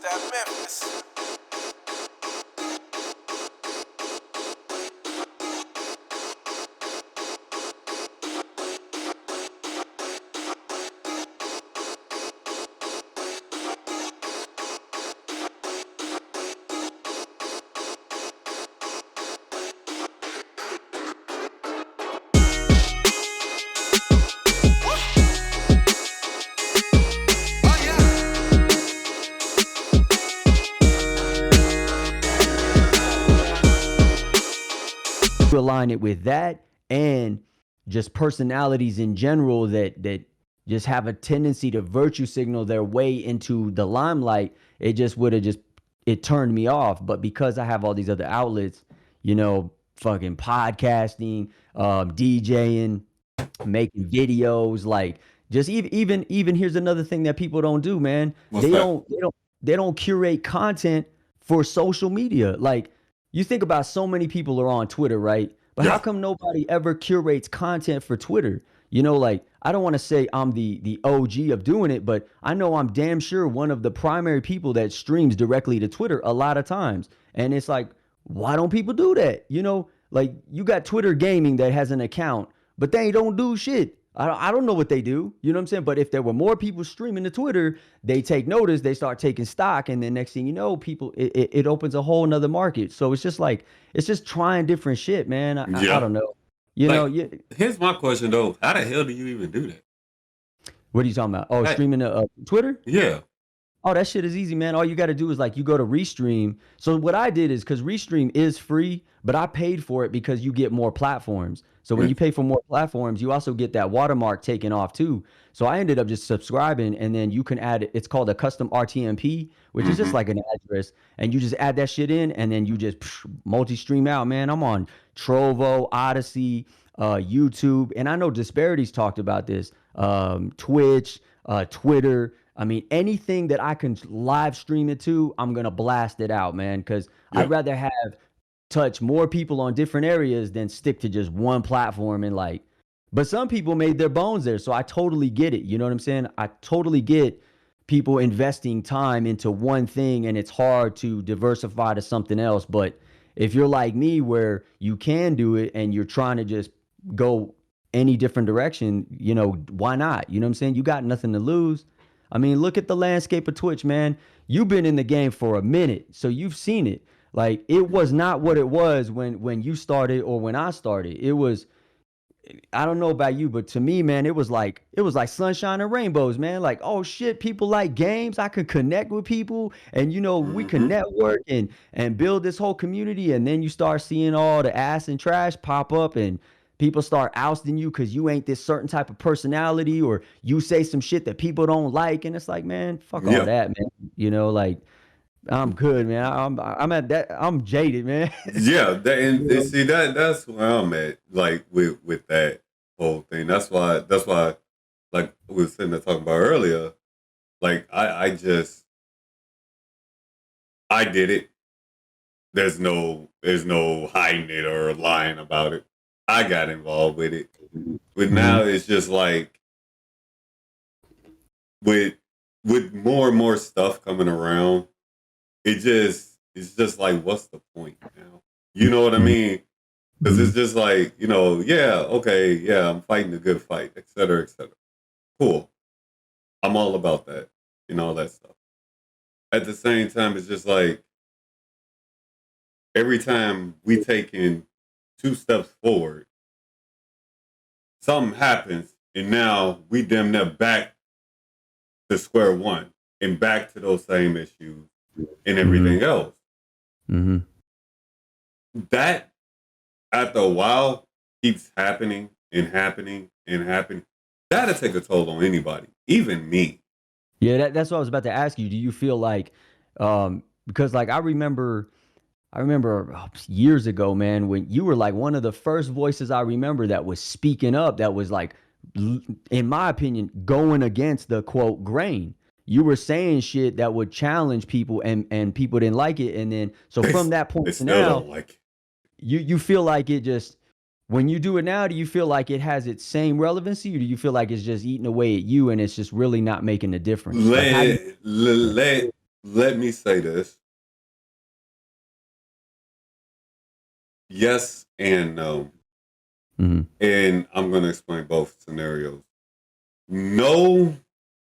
that Memphis. Align it with that and just personalities in general that just have a tendency to virtue signal their way into the limelight, it just would have just it turned me off. But because I have all these other outlets, fucking podcasting, DJing, making videos, like just even here's another thing that people don't do, man. What's that? They don't curate content for social media. Like you think about so many people are on Twitter, right? But how Yeah. come nobody ever curates content for Twitter? Like I don't want to say I'm the OG of doing it, but I know I'm damn sure one of the primary people that streams directly to Twitter a lot of times. And it's like, why don't people do that? Like you got Twitter Gaming that has an account, but they don't do shit. I don't know what they do. You know what I'm saying? But if there were more people streaming to Twitter, they take notice, they start taking stock, and then next thing you know, people it opens a whole nother market. So it's just like it's just trying different shit, man. I Yeah. don't know. Like, Yeah. here's my question though: how the hell do you even do that? What are you talking about? Oh, Hey, streaming to Twitter? yeah. Oh, that shit is easy, man. All you got to do is like you go to Restream. So what I did is because Restream is free, but I paid for it because you get more platforms. So when you pay for more platforms, you also get that watermark taken off too. So I ended up just subscribing, and then you can add it's called a custom RTMP, which is just Mm-hmm. like an address, and you just add that shit in, and then you just multi-stream out, man. I'm on Trovo, Odyssey, YouTube, and I know Disparities talked about this, Twitch, Twitter. I mean, anything that I can live stream it to, I'm gonna blast it out, man. Because I'd Yeah. rather have touch more people on different areas than stick to just one platform and like. But some people made their bones there, so I totally get it. You know what I'm saying? I totally get people investing time into one thing, and it's hard to diversify to something else. But if you're like me, where you can do it and you're trying to just go any different direction, why not? You know what I'm saying? You got nothing to lose. I mean, look at the landscape of Twitch, man. You've been in the game for a minute, so you've seen it. Like it was not what it was when you started or when I started. It was I don't know about you, but to me, man, it was like sunshine and rainbows, man. Like, oh shit, people like games. I can connect with people, and we can Mm-hmm. network and build this whole community. And then you start seeing all the ass and trash pop up, and people start ousting you because you ain't this certain type of personality, or you say some shit that people don't like, and it's like, man, fuck all Yeah. that, man. Like I'm good, man. I'm at that. I'm jaded, man. Yeah. And You see that's where I'm at. Like with that whole thing. That's why like we were sitting there talking about earlier. Like I did it. There's no hiding it or lying about it. I got involved with it. But know? now it's just like with more and more stuff coming around, it's just like what's the point now? You know what I Mhm. mean? Because it's just like, yeah, okay, yeah, I'm fighting a good fight, et cetera, et cetera. Cool. I'm all about that, all that stuff. At the same time, it's just like every time we take in 2 steps forward, something happens, and now we damn near back to square one and back to those same issues and everything else. Mm-hmm. That after a while keeps happening and happening and happening. That'll take a toll on anybody, even me. Yeah, that's what I was about to ask you. Do you feel like, because like I remember years ago, man, when you were like one of the first voices I remember that was speaking up, that was like, in my opinion, going against the quote grain. You were saying shit that would challenge people, and people didn't like it. And then so They, from that point they to still now, don't like it. you feel like it just when you do it now, do you feel like it has its same relevancy, or do you feel like it's just eating away at you and it's just really not making a difference? Like how do you? Let Yeah. let me say this. Yes and no. Mm-hmm. And I'm going to explain both scenarios. No,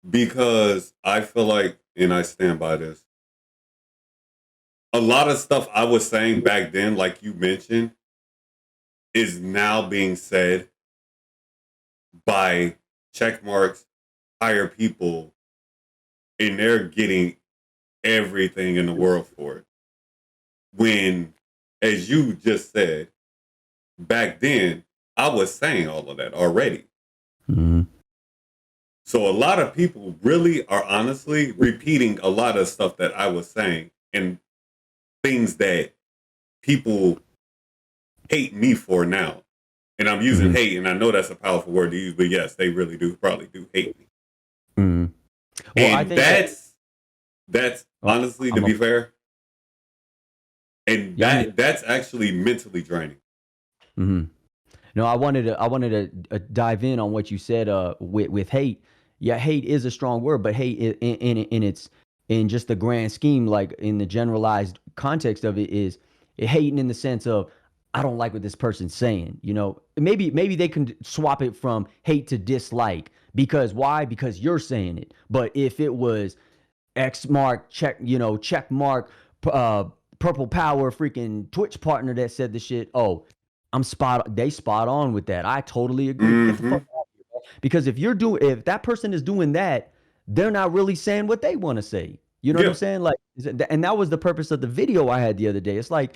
because I feel like, and I stand by this, a lot of stuff I was saying back then, like you mentioned, is now being said by check marks, higher people, and they're getting everything in the world for it. When, as you just said, back then, I was saying all of that already. Mm-hmm. So a lot of people really are honestly repeating a lot of stuff that I was saying and things that people hate me for now. And I'm using Mm-hmm. hate, and I know that's a powerful word to use, but yes, they really do probably do hate me. Mm-hmm. Well, I And think that that's oh, honestly, to I'm a be fair, and yeah, I'm that's actually mentally draining. mm-hmm. No, I wanted to dive in on what you said with hate. Yeah, hate is a strong word, but hate in its in just the grand scheme, like in the generalized context of it, is hating in the sense of I don't like what this person's saying. You know, maybe they can swap it from hate to dislike because why? Because you're saying it. But if it was X mark check, check mark, uh, purple power, freaking Twitch partner that said the shit. Oh, they spot on with that. I totally agree. Get the Mm-hmm. fuck out of here, man. Because if that person is doing that, they're not really saying what they want to say. You know what I'm Yeah. saying? Like, and that was the purpose of the video I had the other day. It's like,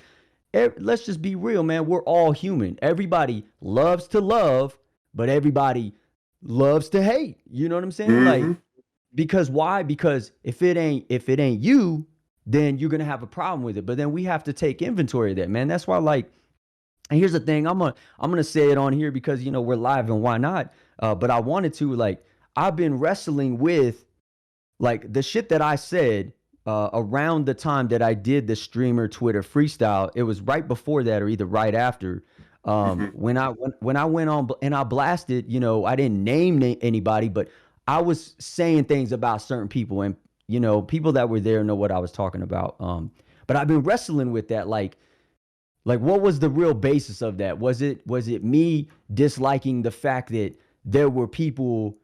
let's just be real, man. We're all human. Everybody loves to love, but everybody loves to hate. You know what I'm saying? Mm-hmm. Like, because why? Because if it ain't you, then you're gonna have a problem with it. But then we have to take inventory of that, man. That's why, like, and here's the thing, I'm gonna say it on here because we're live and why not? But I wanted to, like, I've been wrestling with like the shit that I said around the time that I did the streamer Twitter freestyle. It was right before that or either right after. Mm-hmm. When I went on and I blasted, I didn't name anybody, but I was saying things about certain people, and people that were there know what I was talking about. But I've been wrestling with that, like what was the real basis of that? Was it me disliking the fact that there were people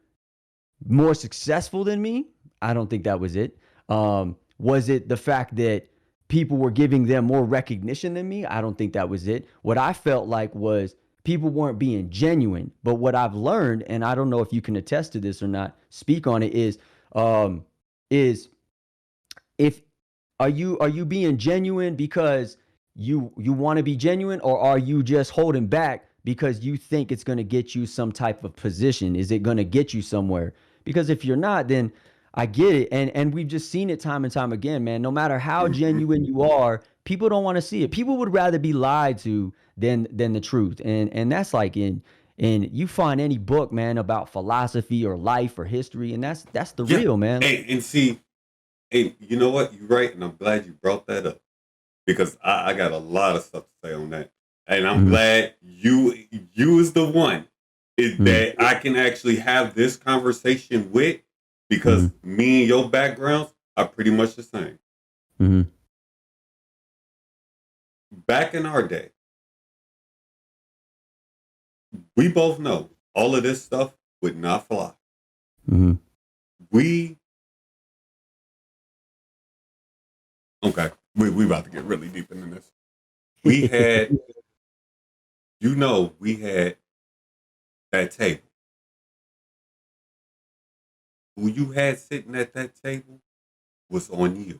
more successful than me? I don't think that was it. Was it the fact that people were giving them more recognition than me? I don't think that was it. What I felt like was people weren't being genuine. But what I've learned, and I don't know if you can attest to this or not, speak on it, um, is if are you being genuine because you want to be genuine, or are you just holding back because you think it's going to get you some type of position? Is it going to get you somewhere? Because if you're not, then I get it, and we've just seen it time and time again, man. No matter how Mm-hmm. genuine you are, people don't want to see it. People would rather be lied to than the truth, and that's like in you find any book, man, about philosophy or life or history, and that's the Yeah. real, man. And see, and you know what? You're right, and I'm glad you brought that up because I got a lot of stuff to say on that. And I'm Mm-hmm. glad you is the one is Mm-hmm. that I can actually have this conversation with Mm-hmm. because me and your backgrounds are pretty much the same. Mm-hmm. Back in our day, we both know all of this stuff would not fly. Mm-hmm. We okay, we about to get really deep into this. We had, we had that table. Who you had sitting at that table was on you.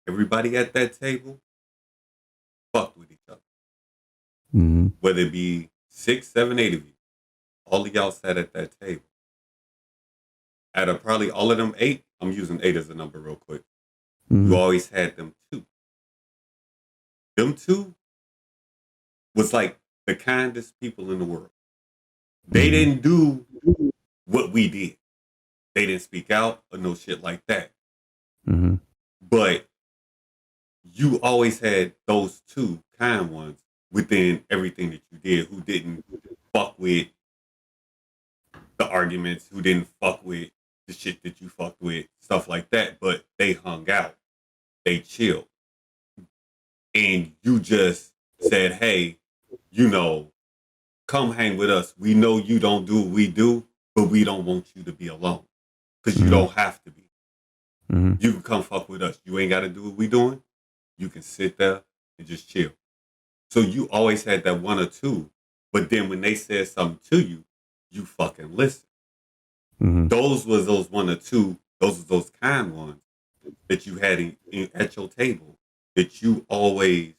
Everybody at that table fucked with each other. Mm-hmm. Whether it be six, seven, eight of you, all of y'all sat at that table. Out of probably all of them eight, I'm using eight as a number real quick. You Mm-hmm. always had them two. Them two was like the kindest people in the world. They Mm-hmm. didn't do what we did. They didn't speak out or no shit like that. Mm-hmm. But you always had those two kind ones within everything that you did who didn't fuck with the arguments, who didn't fuck with the shit that you fucked with, stuff like that. But they hung out, they chilled, and you just said, "Hey, you know, come hang with us. We know you don't do what we do, but we don't want you to be alone because you Mm-hmm. don't have to be. Mm-hmm. You can come fuck with us. You ain't got to do what we doing. You can sit there and just chill." So you always had that one or two, but then when they said something to you, you fucking listen. Mm-hmm. Those was those one or two. Those was those kind ones that you had at your table that you always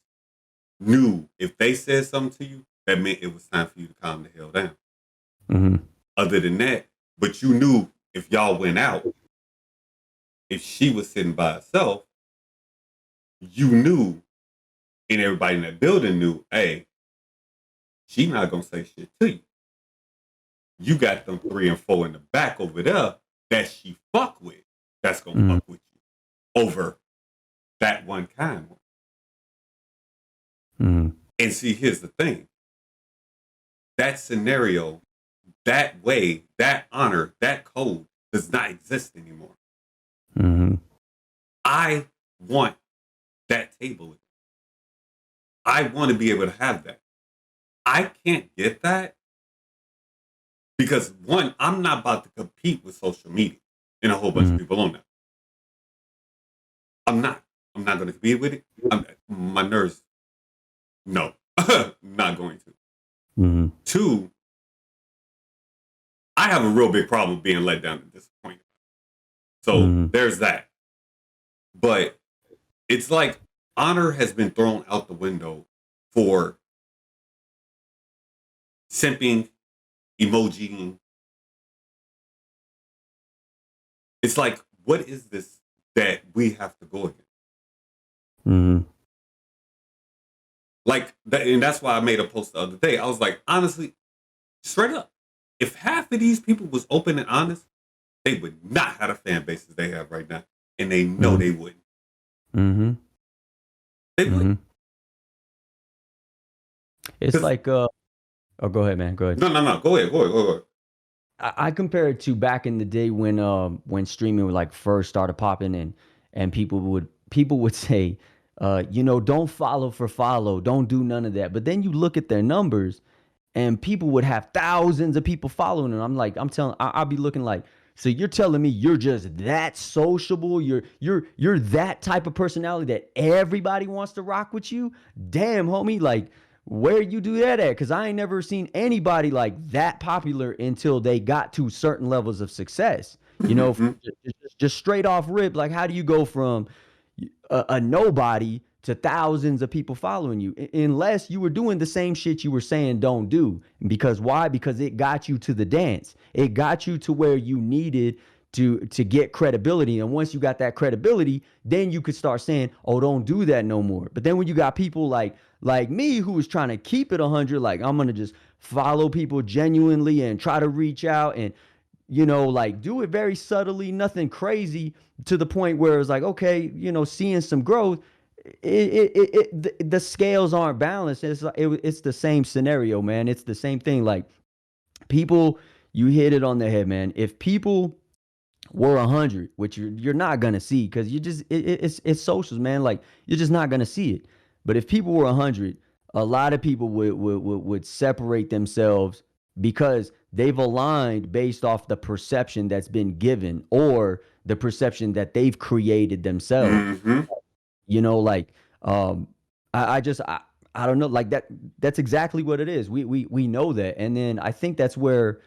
knew if they said something to you, that meant it was time for you to calm the hell down. Mm-hmm. Other than that, but you knew if y'all went out, if she was sitting by herself, you knew, and everybody in that building knew, hey, she not gonna say shit to you. You got them 3 and 4 in the back over there that she fuck with. That's gonna Mm-hmm. fuck with you over that one kind one. Mm-hmm. And see, here's the thing. That scenario, that way, that honor, that code does not exist anymore. Mm-hmm. I want that table. I want to be able to have that. I can't get that because one, I'm not about to compete with social media and a whole bunch of people on that. I'm not. I'm not going to compete with it. My nerves. No, not going to. Mm-hmm. 2, I have a real big problem being let down and disappointed. So there's that. But it's like honor has been thrown out the window for simping, emojiing. It's like, what is this that we have to go against? Mm-hmm. Like, and that's why I made a post the other day. I was like, honestly, straight up, if half of these people was open and honest, they would not have the fan bases they have right now. And they know they wouldn't. Mm-hmm. They wouldn't. It's like oh, go ahead, man. Go ahead. No. Go ahead. I compare it to back in the day when streaming like first started popping and people would say, don't follow for follow, don't do none of that. But then you look at their numbers and people would have thousands of people following them. I'll be looking like, so you're telling me you're just that sociable? You're that type of personality that everybody wants to rock with you? Damn, homie, like where you do that at? Because I ain't never seen anybody like that popular until they got to certain levels of success. Just straight off rip, like how do you go from a nobody to thousands of people following you unless you were doing the same shit you were saying don't do? Because why? Because it got you to the dance. It got you to where you needed to get credibility. And once you got that credibility, then you could start saying, oh, don't do that no more. But then when you got people like me who was trying to keep it 100, like I'm gonna just follow people genuinely and try to reach out and like do it very subtly, nothing crazy, to the point where it's like, okay, seeing some growth. The scales aren't balanced. It's the same scenario, man. It's the same thing. Like people, you hit it on the head, man. If people were 100, which you're not gonna see because you just it's socials, man. Like you're just not gonna see it. But if people were 100, a lot of people would separate themselves because they've aligned based off the perception that's been given or the perception that they've created themselves. Mm-hmm. Like I don't know, like that's exactly what it is. We know that. And then I think that's where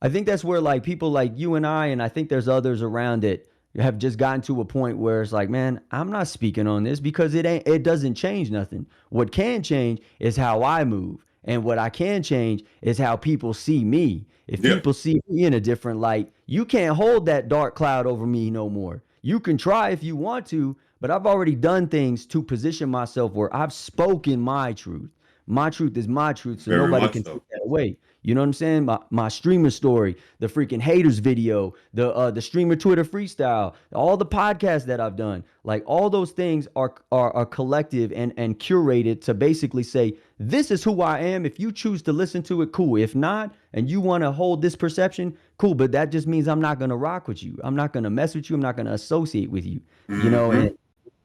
like people like you and I think there's others around it have just gotten to a point where it's like, man, I'm not speaking on this because it doesn't change nothing. What can change is how I move. And what I can change is how people see me. If Yeah. people see me in a different light, you can't hold that dark cloud over me no more. You can try if you want to, but I've already done things to position myself where I've spoken my truth. my truth is my truth, so Very nobody much can take so. that away. You know what I'm saying? My streamer story, the freaking haters video, the streamer Twitter freestyle, all the podcasts that I've done, like all those things are collective and curated to basically say this is who I am. If you choose to listen to it, cool. If not, and you want to hold this perception, cool. But that just means I'm not gonna rock with you. I'm not gonna mess with you. I'm not gonna associate with you. You know, Mm-hmm. and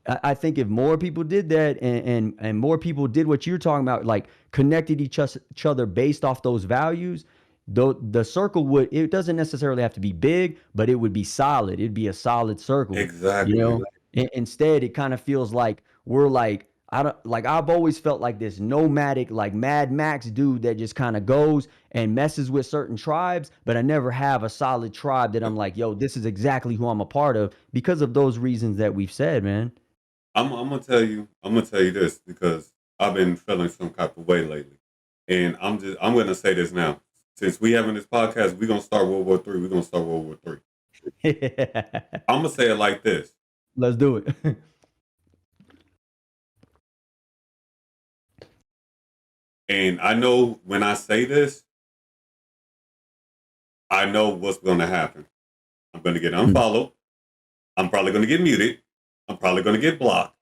I think if more people did that and more people did what you're talking about, like connected each other based off those values, the circle would, it doesn't necessarily have to be big, but it would be solid. It'd be a solid circle, you Exactly. know? Instead, it kind of feels like we're like, I don't like, I've always felt like this nomadic, like Mad Max dude that just kind of goes and messes with certain tribes, but I never have a solid tribe that I'm like, yo, this is exactly who I'm a part of because of those reasons that we've said, man. I'm gonna tell you. I'm gonna tell you this because I've been feeling some type of way lately, and I'm gonna say this now. Since we having this podcast, we're gonna start World War Three. We're gonna start World War Three. I'm gonna say it like this, Let's do it. and I know when I say this, I know what's gonna happen. I'm gonna get unfollowed. I'm probably gonna get muted. I'm probably gonna get blocked.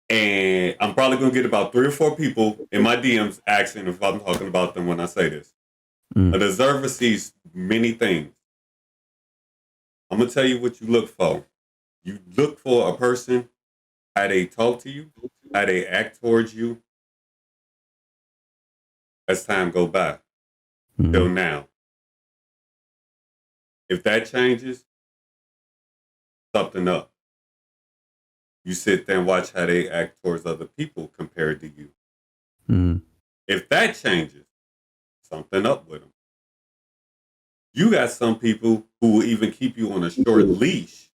And I'm probably gonna get about 3 or 4 people in my DMs asking if I'm talking about them when I say this. Mm, A deserver sees many things. I'm gonna tell you what you look for. You look for a person, how they talk to you, how they act towards you as time go by till mm, now. If that changes, something up. You sit there and watch how they act towards other people compared to you. mm, If that changes, something up with them. You got some people who will even keep you on a short leash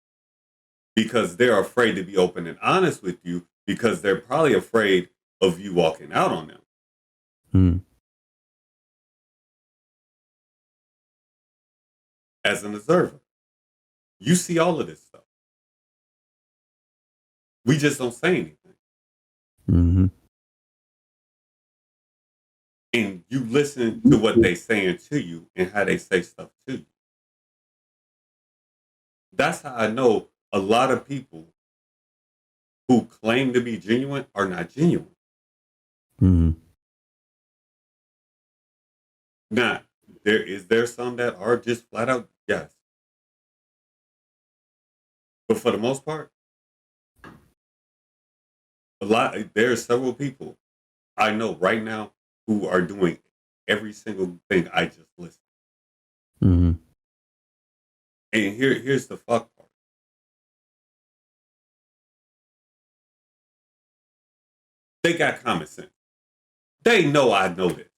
because they're afraid to be open and honest with you because they're probably afraid of you walking out on them. mm, As an observer, you see all of this stuff. We just don't say anything. mm, And you listen to what they saying to you and how they say stuff to you. That's how I know a lot of people who claim to be genuine are not genuine. mm. Now, there some that are just flat out yes. But for the most part, there are several people I know right now who are doing every single thing I just listed. Mm, And here's the fuck part. They got common sense. They know I know this.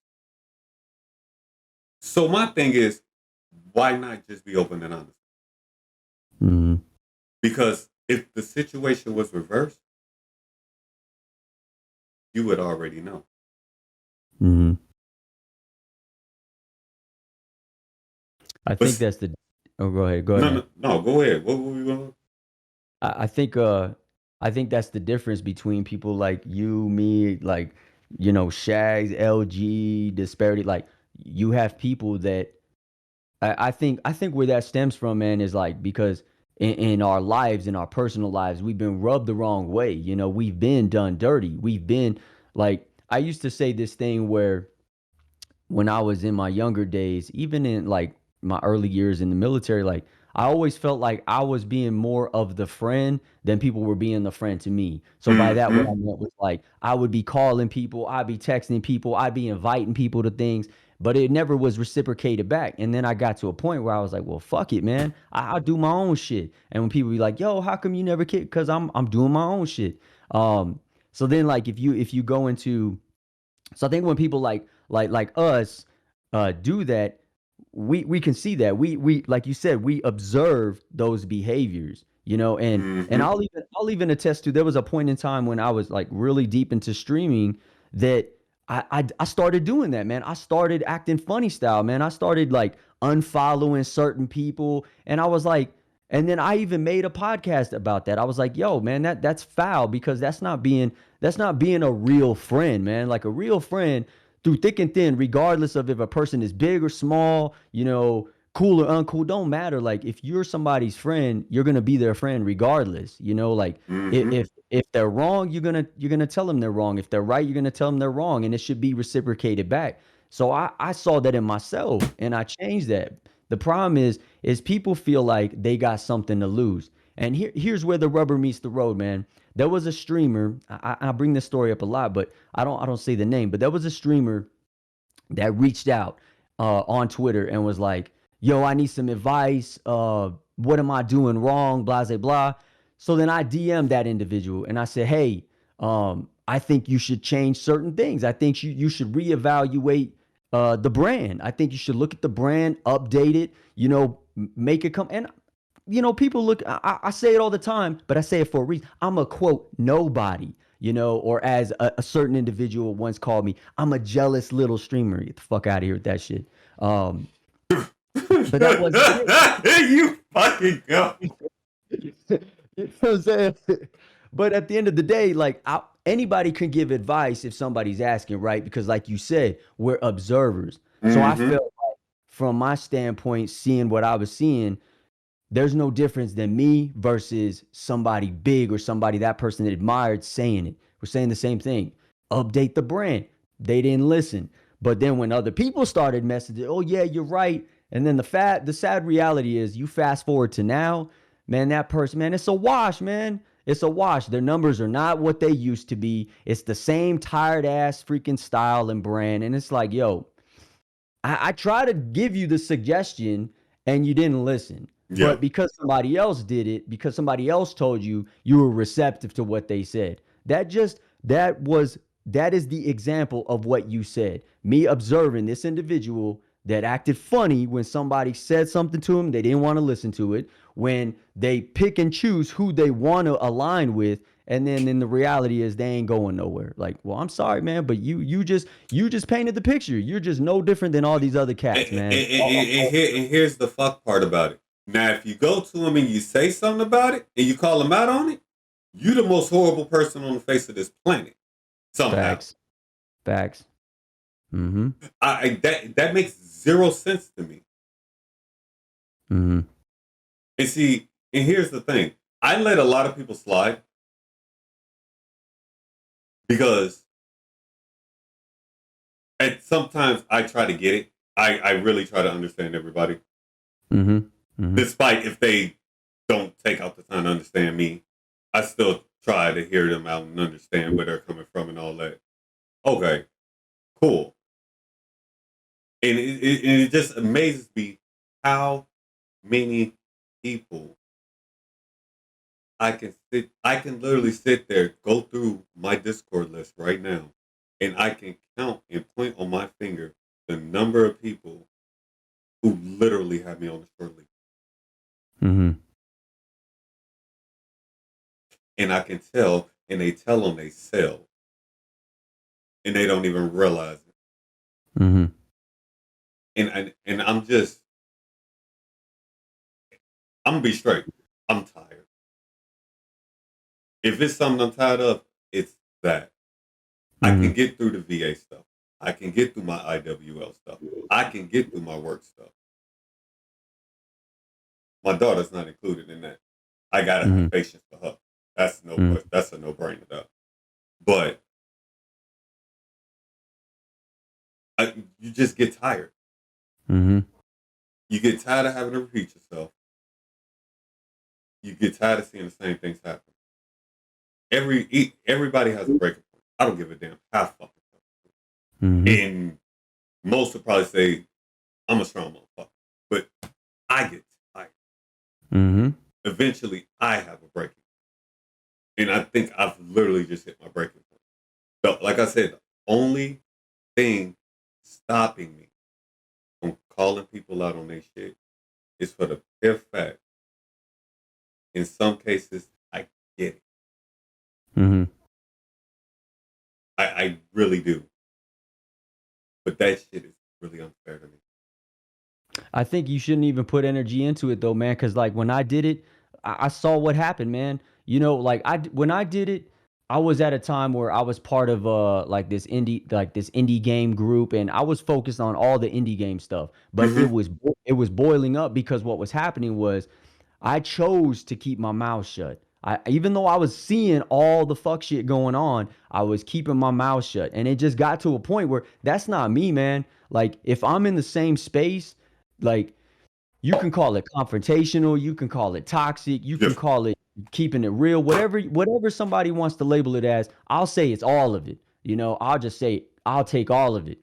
So my thing is, why not just be open and honest? mm. Because if the situation was reversed, you would already know. Mm. I think But that's the. Oh, go ahead. Go no, ahead. no, no. Go ahead. What were we going? I, I think uh I think that's the difference between people like you, me, like Shags, LG, disparity. Like you have people that I think where that stems from, man, is like because in our lives, in our personal lives, we've been rubbed the wrong way. We've been done dirty. We've been like I used to say this thing where when I was in my younger days, even in like my early years in the military, like I always felt like I was being more of the friend than people were being the friend to me. So by that, what I Mm-hmm. meant was like I would be calling people, I'd be texting people, I'd be inviting people to things, but it never was reciprocated back. And then I got to a point where I was like, well, fuck it, man. I'll do my own shit. And when people be like, yo, how come you never kick? Because I'm doing my own shit. So then like if you go into so I think when people like us do that, we can see that we like you said we observe those behaviors, and Mm-hmm. I'll even attest to there was a point in time when I was like really deep into streaming that I started doing that, man. I started acting funny style, man. I started like unfollowing certain people, and I was like. And then I even made a podcast about that. I was like, yo, man, that's foul because that's not being a real friend, man. Like a real friend through thick and thin, regardless of if a person is big or small, cool or uncool, don't matter. Like if you're somebody's friend, you're gonna be their friend regardless. Like Mm-hmm. if they're wrong, you're gonna tell them they're wrong. If they're right, you're gonna tell them they're wrong, and it should be reciprocated back. So I saw that in myself, and I changed that. The problem is people feel like they got something to lose. And here's where the rubber meets the road, man. There was a streamer. I bring this story up a lot, but I don't say the name. But there was a streamer that reached out on Twitter and was like, "Yo, I need some advice. What am I doing wrong? Blah blah blah." So then I DM'd that individual and I said, "Hey, I think you should change certain things. I think you should reevaluate the brand. I think you should look at the brand, update it. Make it come." And people look. I say it all the time, but I say it for a reason. I'm a quote nobody. Or as a certain individual once called me, I'm a jealous little streamer. Get the fuck out of here with that shit. Um, but that wasn't it. You fucking go. You know what I'm saying? But at the end of the day, like anybody can give advice if somebody's asking, right? Because like you said, we're observers. So I Mm-hmm. felt like from my standpoint, seeing what I was seeing, there's no difference than me versus somebody big or somebody that person that admired saying it. We're saying the same thing. Update the brand. They didn't listen. But then when other people started messaging, oh yeah, you're right. And then the sad reality is you fast forward to now, man, that person, man, it's a wash, man. It's a wash. Their numbers are not what they used to be. It's the same tired ass freaking style and brand. And it's like, yo, I try to give you the suggestion and you didn't listen. Yeah. But because somebody else did it, because somebody else told you, you were receptive to what they said. That is the example of what you said. Me observing this individual that acted funny when somebody said something to him, they didn't want to listen to it. When they pick and choose who they want to align with, and then the reality is they ain't going nowhere. Like, well, I'm sorry, man, but you just painted the picture. You're just no different than all these other cats, man. And here's the fuck part about it. Now, if you go to him and you say something about it and you call him out on it, you the most horrible person on the face of this planet. Somehow, Facts, facts. Mm-hmm. that makes zero sense to me. Mm-hmm. And see, and here's the thing: I let a lot of people slide because at sometimes I try to get it. I really try to understand everybody, Mm-hmm. Mm-hmm. despite if they don't take out the time to understand me. I still try to hear them out and understand where they're coming from and all that. Okay, cool. And it just amazes me how many people I can literally sit there, go through my Discord list right now, and I can count and point on my finger the number of people who literally have me on the short list. Mm-hmm. And I can tell, and they tell them they sell, and they don't even realize it. Mm-hmm. And I'm gonna be straight. I'm tired. If it's something I'm tired of, it's that. I can Mm-hmm. get through the VA stuff. I can get through my IWL stuff. I can get through my work stuff. My daughter's not included in that. I gotta Mm-hmm. have patience for her. That's no Mm-hmm. question. That's a no brainer though. But you just get tired. Mm-hmm. You get tired of having to repeat yourself. You get tired of seeing the same things happen. Everybody has a breaking point. I don't give a damn how fucking. Mm-hmm. And most would probably say I'm a strong motherfucker, but I get tired. Mm-hmm. Eventually, I have a breaking point, and I think I've literally just hit my breaking point. So, like I said, the only thing stopping me from calling people out on their shit is for the pure fact. In some cases, I get it. Mm-hmm. I really do. But that shit is really unfair to me. I think you shouldn't even put energy into it though, man. Because like when I did it, I saw what happened, man. You know, like when I did it, I was at a time where I was part of like this indie game group, and I was focused on all the indie game stuff. But Hmm. it was boiling up because what was happening was I chose to keep my mouth shut. Even though I was seeing all the fuck shit going on, I was keeping my mouth shut. And it just got to a point where that's not me, man. Like if I'm in the same space, like you can call it confrontational, you can call it toxic, you Yeah. can call it keeping it real, whatever somebody wants to label it as, I'll say it's all of it. You know, I'll just say I'll take all of it.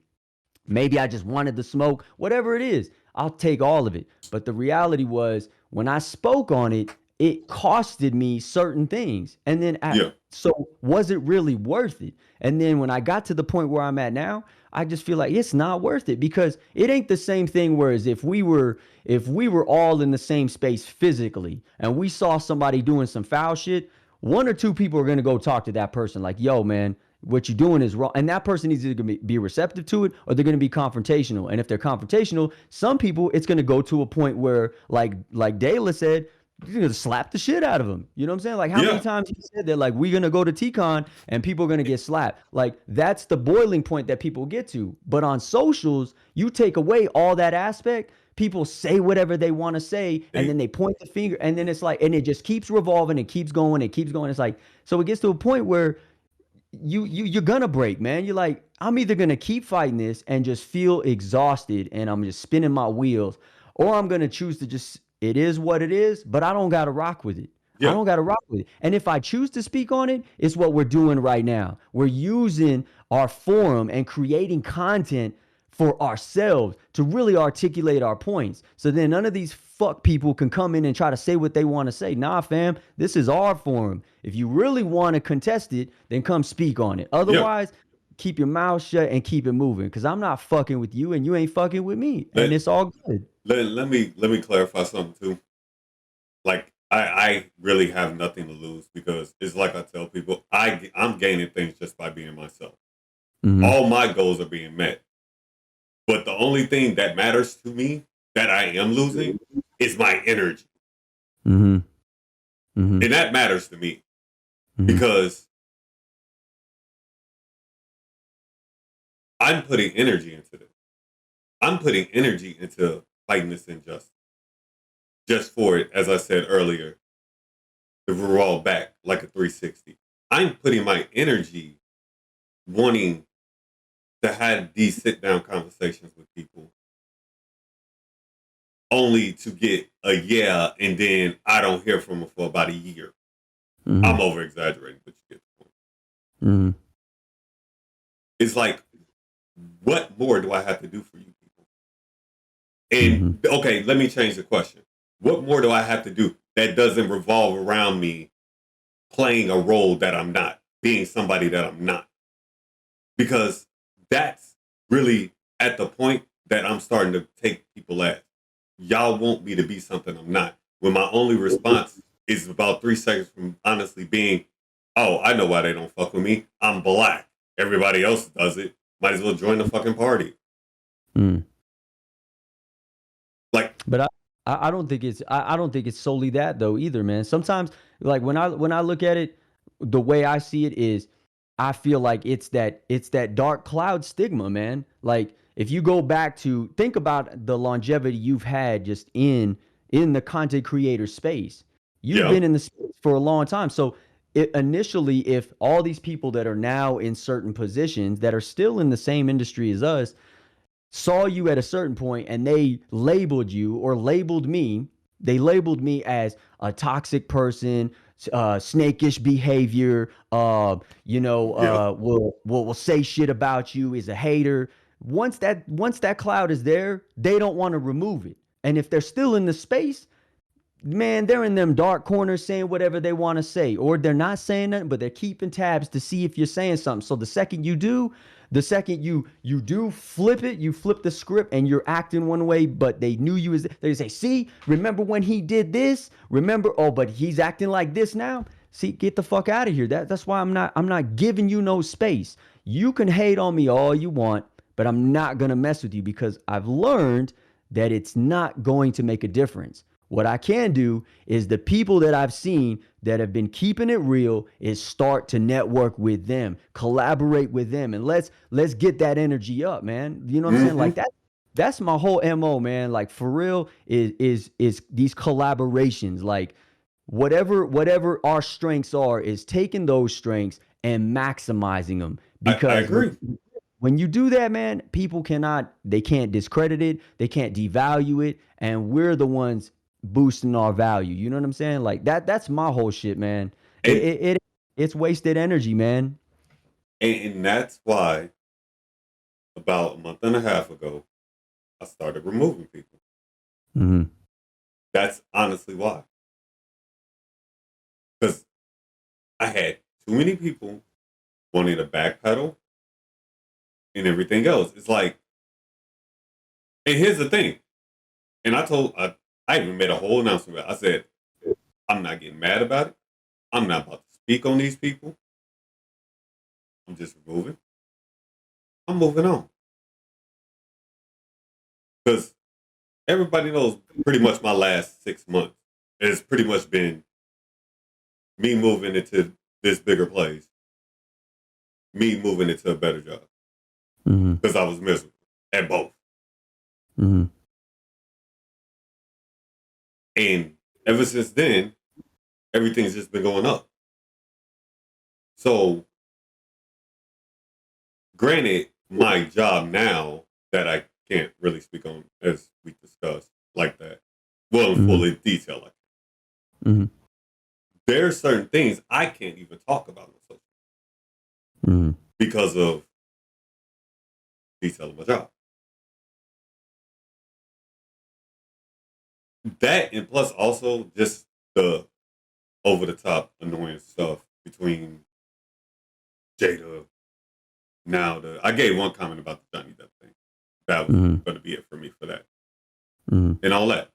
Maybe I just wanted the smoke, whatever it is, I'll take all of it. But the reality was, when I spoke on it, it costed me certain things. And then, Yeah. so was it really worth it? And then when I got to the point where I'm at now, I just feel like it's not worth it because it ain't the same thing. Whereas if we were all in the same space physically and we saw somebody doing some foul shit, one or two people are gonna go talk to that person like, yo, man, what you're doing is wrong. And that person needs to be receptive to it or they're going to be confrontational. And if they're confrontational, some people, it's going to go to a point where, like Dayla said, you're going to slap the shit out of them. You know what I'm saying? Like how many Yeah. times he said that, like, we're going to go to TCon and people are going to get slapped. Like that's the boiling point that people get to. But on socials, you take away all that aspect. People say whatever they want to say and Hey, then they point the finger and then it's like, and it just keeps revolving. It keeps going. It keeps going. It's like, so it gets to a point where you're gonna break, man. You're like, I'm either gonna keep fighting this and just feel exhausted and I'm just spinning my wheels, or I'm gonna choose to just it is what it is, but I don't gotta rock with it. I yeah. don't gotta rock with it. And if I choose to speak on it, it's what we're doing right now. We're using our forum and creating content for ourselves to really articulate our points. So then none of these fuck people can come in and try to say what they want to say. Nah, fam, this is our forum. If you really want to contest it, then come speak on it. Yeah. Otherwise, keep your mouth shut and keep it moving. Cause I'm not fucking with you and you ain't fucking with me. And Let, it's all good. let me clarify something too. Like I really have nothing to lose because it's like I tell people, I'm gaining things just by being myself. Mm-hmm. All my goals are being met. But the only thing that matters to me that I am losing is my energy. Mm-hmm. Mm-hmm. And that matters to me Mm-hmm. because I'm putting energy into this. I'm putting energy into fighting this injustice. Just for it, as I said earlier, to roll back like a 360. I'm putting my energy wanting to have these sit down conversations with people only to get a yeah and then I don't hear from them for about a year. Mm-hmm. I'm over exaggerating, but you get the point. Mm-hmm. It's like, what more do I have to do for you people? And Mm-hmm. okay, let me change the question. What more do I have to do that doesn't revolve around me playing a role that I'm not, being somebody that I'm not? Because that's really at the point that I'm starting to take people at. Y'all want me to be something I'm not. When my only response is about 3 seconds from honestly being, oh, I know why they don't fuck with me. I'm black. Everybody else does it. Might as well join the fucking party. Mm. Like, But I don't think I don't think it's solely that though either, man. Sometimes like when I look at it, the way I see it is I feel like it's that dark cloud stigma, man. Like if you go back to think about the longevity you've had just in the content creator space. You've yeah, been in the space for a long time. So initially, if all these people that are now in certain positions that are still in the same industry as us saw you at a certain point and they labeled you or labeled me, they labeled me as a toxic person, snakish behavior, yeah, will say shit about you, is a hater. Once that cloud is there, they don't want to remove it. And if they're still in the space, man, they're in them dark corners saying whatever they want to say, or they're not saying nothing, but they're keeping tabs to see if you're saying something. So the second you do flip it, you flip the script and you're acting one way, but they knew you as they say, see, remember when he did this? Remember, oh, but he's acting like this now. See, get the fuck out of here. That's why I'm not giving you no space. You can hate on me all you want, but I'm not gonna mess with you because I've learned that it's not going to make a difference. What I can do is the people that I've seen that have been keeping it real is start to network with them, collaborate with them, and let's get that energy up, man. You know what I'm saying? Mm-hmm. Like that's my whole MO, man. Like for real is these collaborations. Like whatever our strengths are is taking those strengths and maximizing them I because agree. when you do that, man, people they can't discredit it, they can't devalue it, and we're the ones boosting our value. You know what I'm saying? Like that's my whole shit, man. It, And it, it it's wasted energy, man. and that's why about a month and a half ago, I started removing people. Mm-hmm. That's honestly why. Because I had too many people wanting to backpedal and everything else. It's like, and here's the thing. And I even made a whole announcement. I said, I'm not getting mad about it. I'm not about to speak on these people. I'm just removing. I'm moving on. Because everybody knows pretty much my last 6 months has pretty much been me moving into this bigger place, me moving into a better job. Mm-hmm. Because I was miserable at both. Mm-hmm. And ever since then, everything's just been going up. So, granted, my job now that I can't really speak on, as we discussed, like that, well, in Mm-hmm. full detail, like Mm-hmm. there are certain things I can't even talk about on social Mm-hmm. because of detail of my job. That and plus also just the over the top annoying stuff between Jada. Now I gave one comment about the Johnny Depp thing. That was Mm-hmm. going to be it for me for that Mm-hmm. and all that.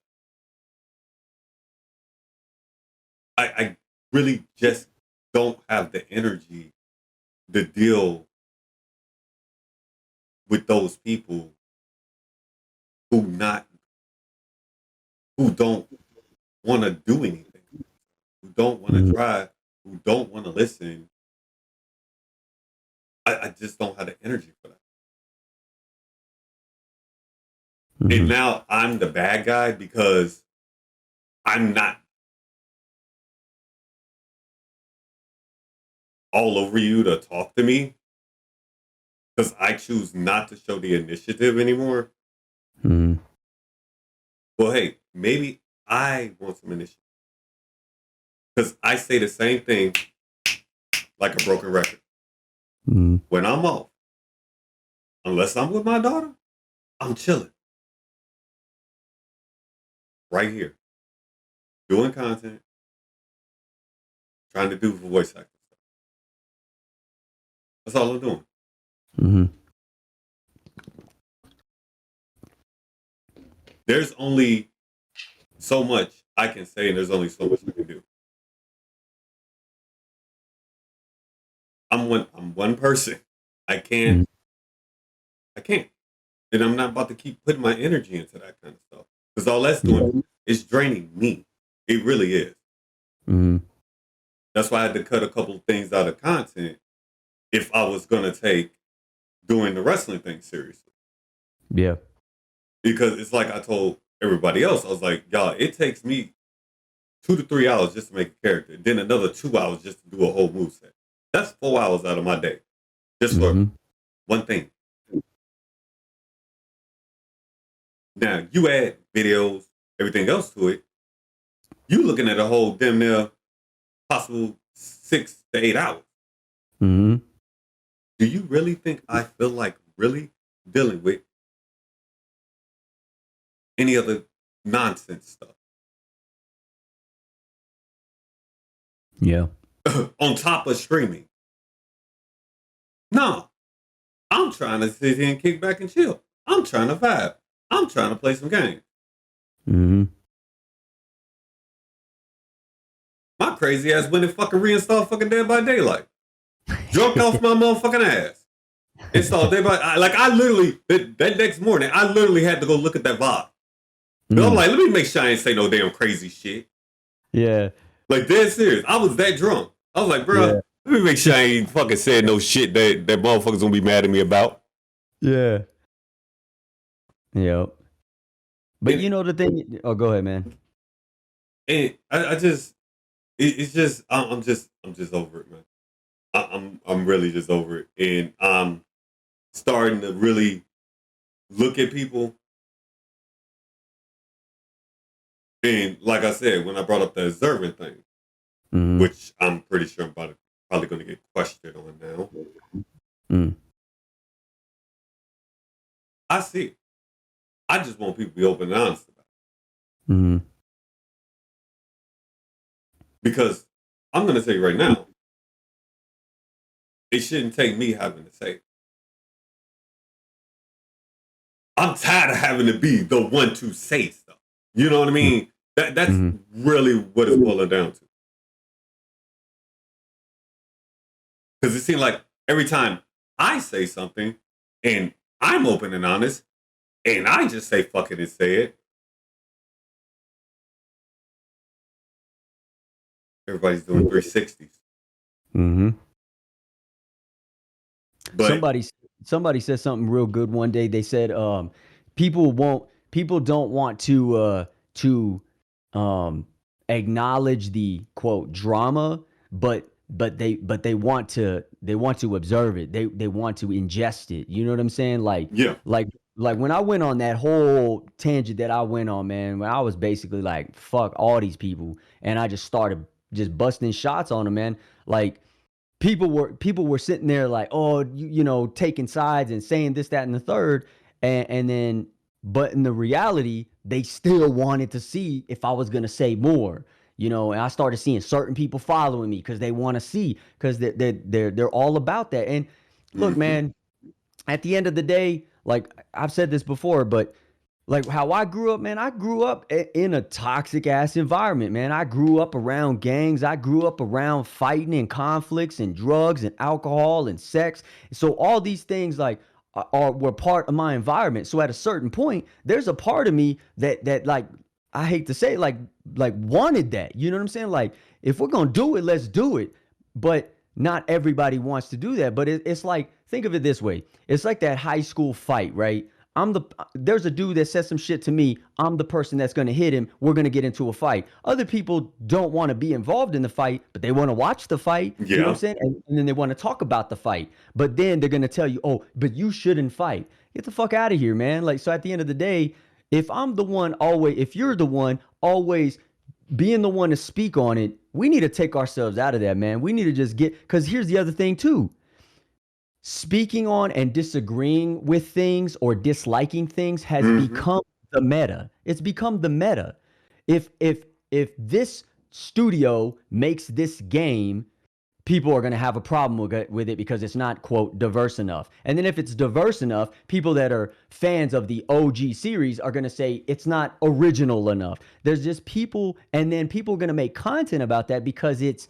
I really just don't have the energy to deal with those people who not who don't want to do anything, who don't want to Mm-hmm. try, who don't want to listen. I just don't have the energy for that. And Mm-hmm. now I'm the bad guy because I'm not all over you to talk to me because I choose not to show the initiative anymore. Mm-hmm. Well, hey, maybe I want some initiative because I say the same thing like a broken record. Mm-hmm. When I'm off, unless I'm with my daughter, I'm chilling right here, doing content, trying to do voice acting stuff. That's all I'm doing. Mm-hmm. There's only so much I can say, and there's only so much I can do. I'm one person. I can't. I can't. And I'm not about to keep putting my energy into that kind of stuff because all that's doing is draining me. It really is. Mm-hmm. That's why I had to cut a couple of things out of content if I was gonna take doing the wrestling thing seriously. Yeah. Because it's like I told everybody else, I was like, y'all, it takes me 2 to 3 hours just to make a character, then another 2 hours just to do a whole moveset. That's 4 hours out of my day just for Mm-hmm. one thing. Now you add videos, everything else to it, you looking at a whole damn near possible 6 to 8 hours. Mm-hmm. Do you really think I feel like really dealing with any other nonsense stuff? Yeah. On top of streaming? No. I'm trying to sit here and kick back and chill. I'm trying to vibe. I'm trying to play some games. Mm-hmm. My crazy ass went and fucking reinstalled fucking Dead by Daylight. Drunk off my motherfucking ass. Installed Dead by like I literally that next morning I literally had to go look at that VOD No, I'm Mm. like, let me make sure I ain't say no damn crazy shit. Yeah. Like, dead serious. I was that drunk. I was like, Yeah. bruh, let me make sure I ain't fucking said no shit that motherfuckers gonna be mad at me about. Yeah. Yep. But And you know the thing. Oh, go ahead, man. I just, it's just, I'm just over it, man. I'm really just over it, and I'm starting to really look at people. And like I said, when I brought up the observant thing, Mm-hmm. which I'm pretty sure I'm probably going to get questioned on now, Mm. I see it. I just want people to be open and honest about it. Mm-hmm. Because I'm going to tell you right now, it shouldn't take me having to say it. I'm tired of having to be the one to say stuff. You know what I mean? That's Mm-hmm. really what it's boiling down to. Because it seems like every time I say something and I'm open and honest and I just say fuck it and say it, everybody's doing 360s. Mm-hmm. But Somebody somebody said something real good one day. They said people don't want to um acknowledge the quote drama, but they want to observe it. They want to ingest it. You know what I'm saying? yeah, Like when I went on that whole tangent that I went on, man, when I was basically like, fuck all these people, and I just started just busting shots on them, man. Like people were sitting there like, oh, you know, taking sides and saying this, that, and the third, and then, but in the reality, they still wanted to see if I was gonna say more, you know. And I started seeing certain people following me because they want to see, because they're all about that. And look, mm-hmm. man, at the end of the day, like I've said this before, but like how I grew up, man, I grew up in a toxic ass environment, man. I grew up around gangs. I grew up around fighting and conflicts and drugs and alcohol and sex. So all these things like were part of my environment. So at a certain point, there's a part of me that like, I hate to say it, like wanted that. You know what I'm saying? Like if we're gonna do it, let's do it. But not everybody wants to do that. But it's like, think of it this way. It's like that high school fight, right? There's a dude that says some shit to me. I'm the person that's going to hit him. We're going to get into a fight. Other people don't want to be involved in the fight, but they want to watch the fight. You know what I'm Yeah. saying? And then they want to talk about the fight. But then they're going to tell you, oh, but you shouldn't fight. Get the fuck out of here, man. Like, so at the end of the day, if you're the one always being the one to speak on it, we need to take ourselves out of that, man. We need to just because here's the other thing too. Speaking on and disagreeing with things or disliking things has Mm-hmm. become the meta. It's become the meta. If this studio makes this game, people are going to have a problem with it because it's not, quote, diverse enough. And then if it's diverse enough, people that are fans of the OG series are going to say it's not original enough. There's just people, and then people are going to make content about that because it's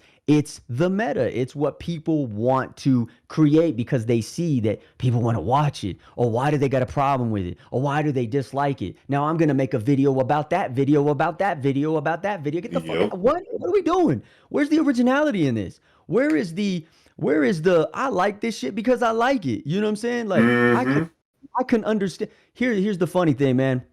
the meta. It's what people want to create because they see that people want to watch it. Or why do they got a problem with it? Or why do they dislike it? Now I'm going to make a video about that video about that video about that video. Get the fuck Yep. out. What are we doing? Where's the originality in this? Where is the I like this shit because I like it. You know what I'm saying? Like Mm-hmm. I can understand. Here's the funny thing, man.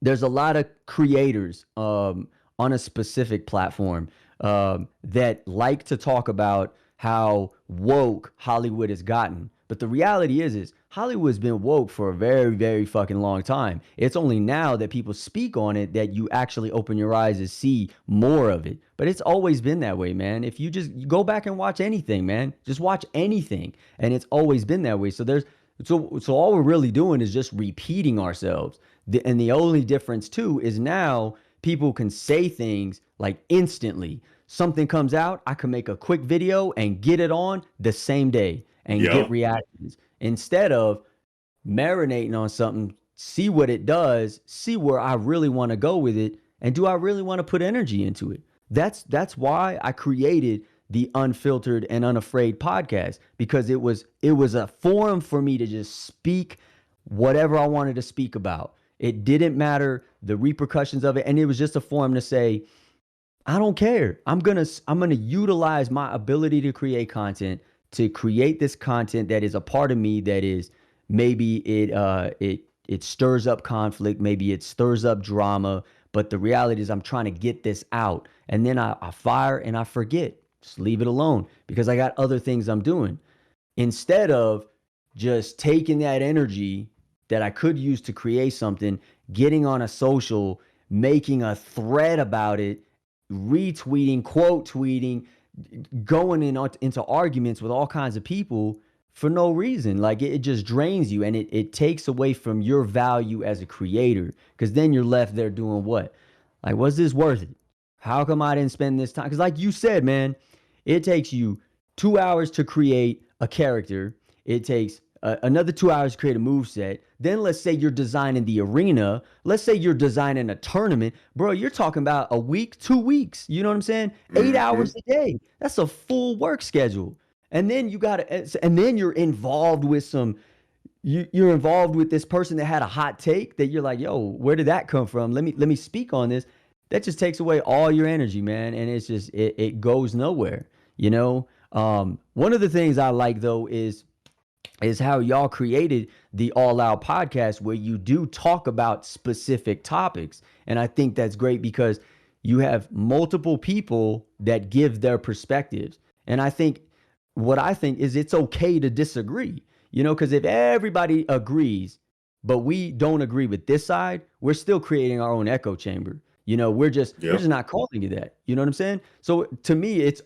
There's a lot of creators on a specific platform that like to talk about how woke Hollywood has gotten. But the reality is Hollywood's been woke for a very, very fucking long time. It's only now that people speak on it that you actually open your eyes and see more of it. But it's always been that way, man. If you go back and watch anything, man, just watch anything, and it's always been that way. So all we're really doing is just repeating ourselves. And the only difference too is now people can say things like instantly. Something comes out, I can make a quick video and get it on the same day and get Yep. reactions instead of marinating on something, see what it does, see where I really want to go with it, and do I really want to put energy into it? That's why I created the Unfiltered and Unafraid podcast, because it was a forum for me to just speak whatever I wanted to speak about. It didn't matter the repercussions of it. And it was just a form to say, I don't care. I'm gonna utilize my ability to create content to create this content that is a part of me that is maybe it stirs up conflict, maybe it stirs up drama, but the reality is I'm trying to get this out. And then I fire and I forget. Just leave it alone because I got other things I'm doing instead of just taking that energy that I could use to create something, getting on a social, making a thread about it, retweeting, quote tweeting, going into arguments with all kinds of people for no reason. Like it just drains you and it takes away from your value as a creator because then you're left there doing what? Like, was this worth it? How come I didn't spend this time? Because, like you said, man, it takes you 2 hours to create a character. It takes another 2 hours to create a move set. Then let's say you're designing the arena. Let's say you're designing a tournament. Bro, you're talking about a week, 2 weeks. You know what I'm saying? 8 hours a day. That's a full work schedule. And then and then you're involved with you're involved with this person that had a hot take that you're like, yo, where did that come from? Let me speak on this. That just takes away all your energy, man. And it's just it goes nowhere, you know? One of the things I like though is how y'all created the All Out podcast where you do talk about specific topics. And I think that's great because you have multiple people that give their perspectives. And what I think is it's okay to disagree, you know, because if everybody agrees, but we don't agree with this side, we're still creating our own echo chamber. You know, we're Yeah. just not calling it that. You know what I'm saying? So to me, it's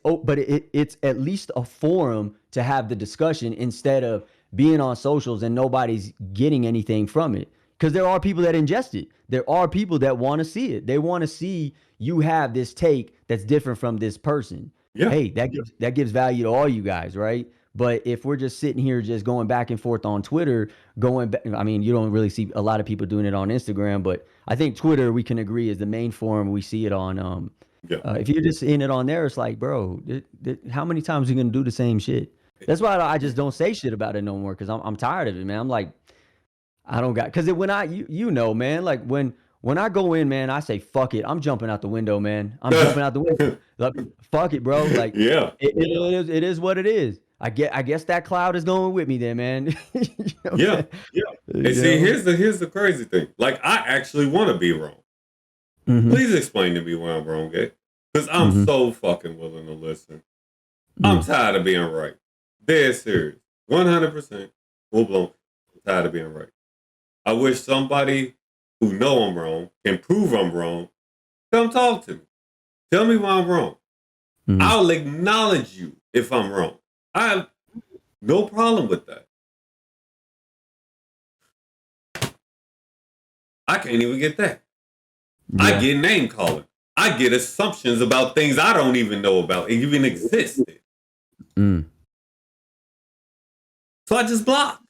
at least a forum to have the discussion instead of being on socials and nobody's getting anything from it. Because there are people that ingest it. There are people that want to see it. They want to see you have this take that's different from this person. Yeah. Hey, that gives value to all you guys, right? But if we're just sitting here just going back and forth on Twitter, going back, I mean, you don't really see a lot of people doing it on Instagram, but I think Twitter, we can agree, is the main forum we see it on. Yeah. If you're just seeing it on there, it's like, bro, how many times are you gonna do the same shit? That's why I just don't say shit about it no more because I'm tired of it, man. I'm like, I don't got because when you know, man, like when I go in, man, I say fuck it. I'm jumping out the window, man. I'm jumping out the window. Like, fuck it, bro. Like Yeah. it is what it is. I guess that cloud is going with me then, man. You know what I'm Yeah. saying? Yeah. And You see, know? here's the crazy thing. Like, I actually want to be wrong. Mm-hmm. Please explain to me where I'm wrong at. Because I'm Mm-hmm. so fucking willing to listen. I'm Mm. tired of being right. Dead serious. 100% full blown. I'm tired of being right. I wish somebody who know I'm wrong can prove I'm wrong. Come talk to me. Tell me why I'm wrong. Mm. I'll acknowledge you if I'm wrong. I have no problem with that. I can't even get that. I Yeah. get name calling. I get assumptions about things I don't even know about it even existed. Mm. So I just block.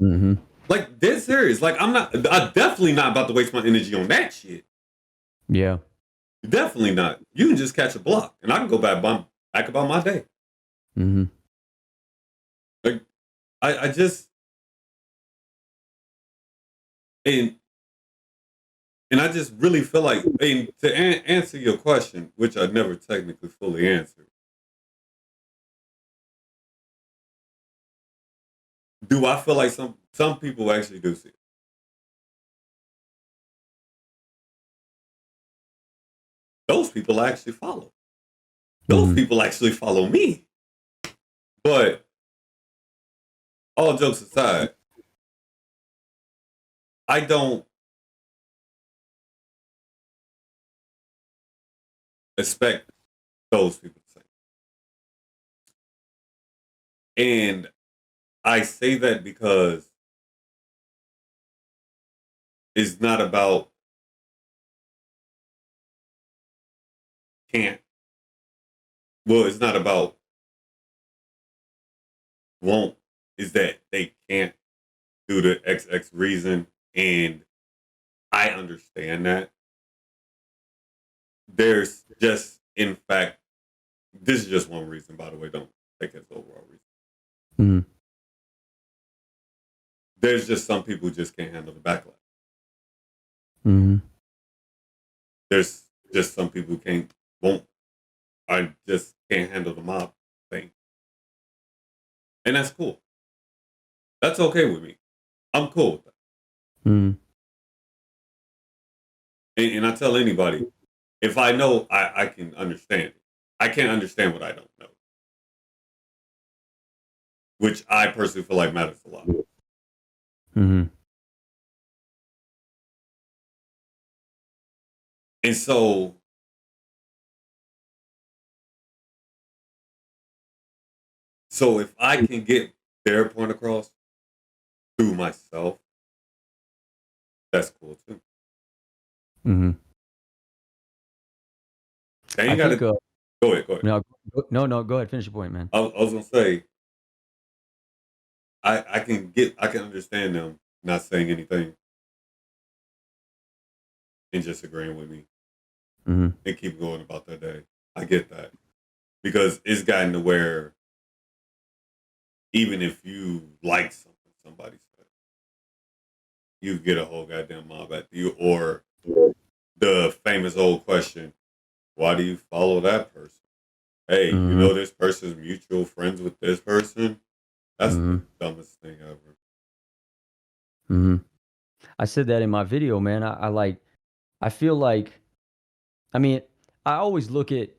Mm-hmm. Like, dead serious. Like, I'm definitely not about to waste my energy on that shit. Yeah. Definitely not. You can just catch a block and I can go back about my day. Mm-hmm. Like, I just, and I just really feel like, and to answer your question, which I never technically fully answered, do I feel like some people actually do see it? Those people I actually follow. Those Mm-hmm. people actually follow me. But all jokes aside, I don't expect those people to say. And I say that because it's not about can't. Well, it's not about won't. Is that they can't do the XX reason. And I understand that. There's just, in fact, this is just one reason, by the way. Don't take it as the overall reason. Mm-hmm. There's just some people who just can't handle the backlash. Mm-hmm. There's just some people won't, I just can't handle the mob thing. And that's cool. That's okay with me. I'm cool with that. Mm-hmm. And I tell anybody, if I know, I can understand it. I can't understand what I don't know, which I personally feel like matters a lot. Mm-hmm. And so if I can get their point across through myself, that's cool too. Mm-hmm. They I ain't got think to go ahead. Go ahead. no, go ahead, finish your point, man. I was gonna say I can understand them not saying anything and just agreeing with me Mm-hmm. and keep going about their day. I get that because it's gotten to where even if you like something somebody said, you get a whole goddamn mob at you, or the famous old question, why do you follow that person? Hey, you Mm-hmm. know this person's mutual friends with this person? That's Mm-hmm. the dumbest thing ever. Mm-hmm. I said that in my video, man. I feel like, I mean, I always look at,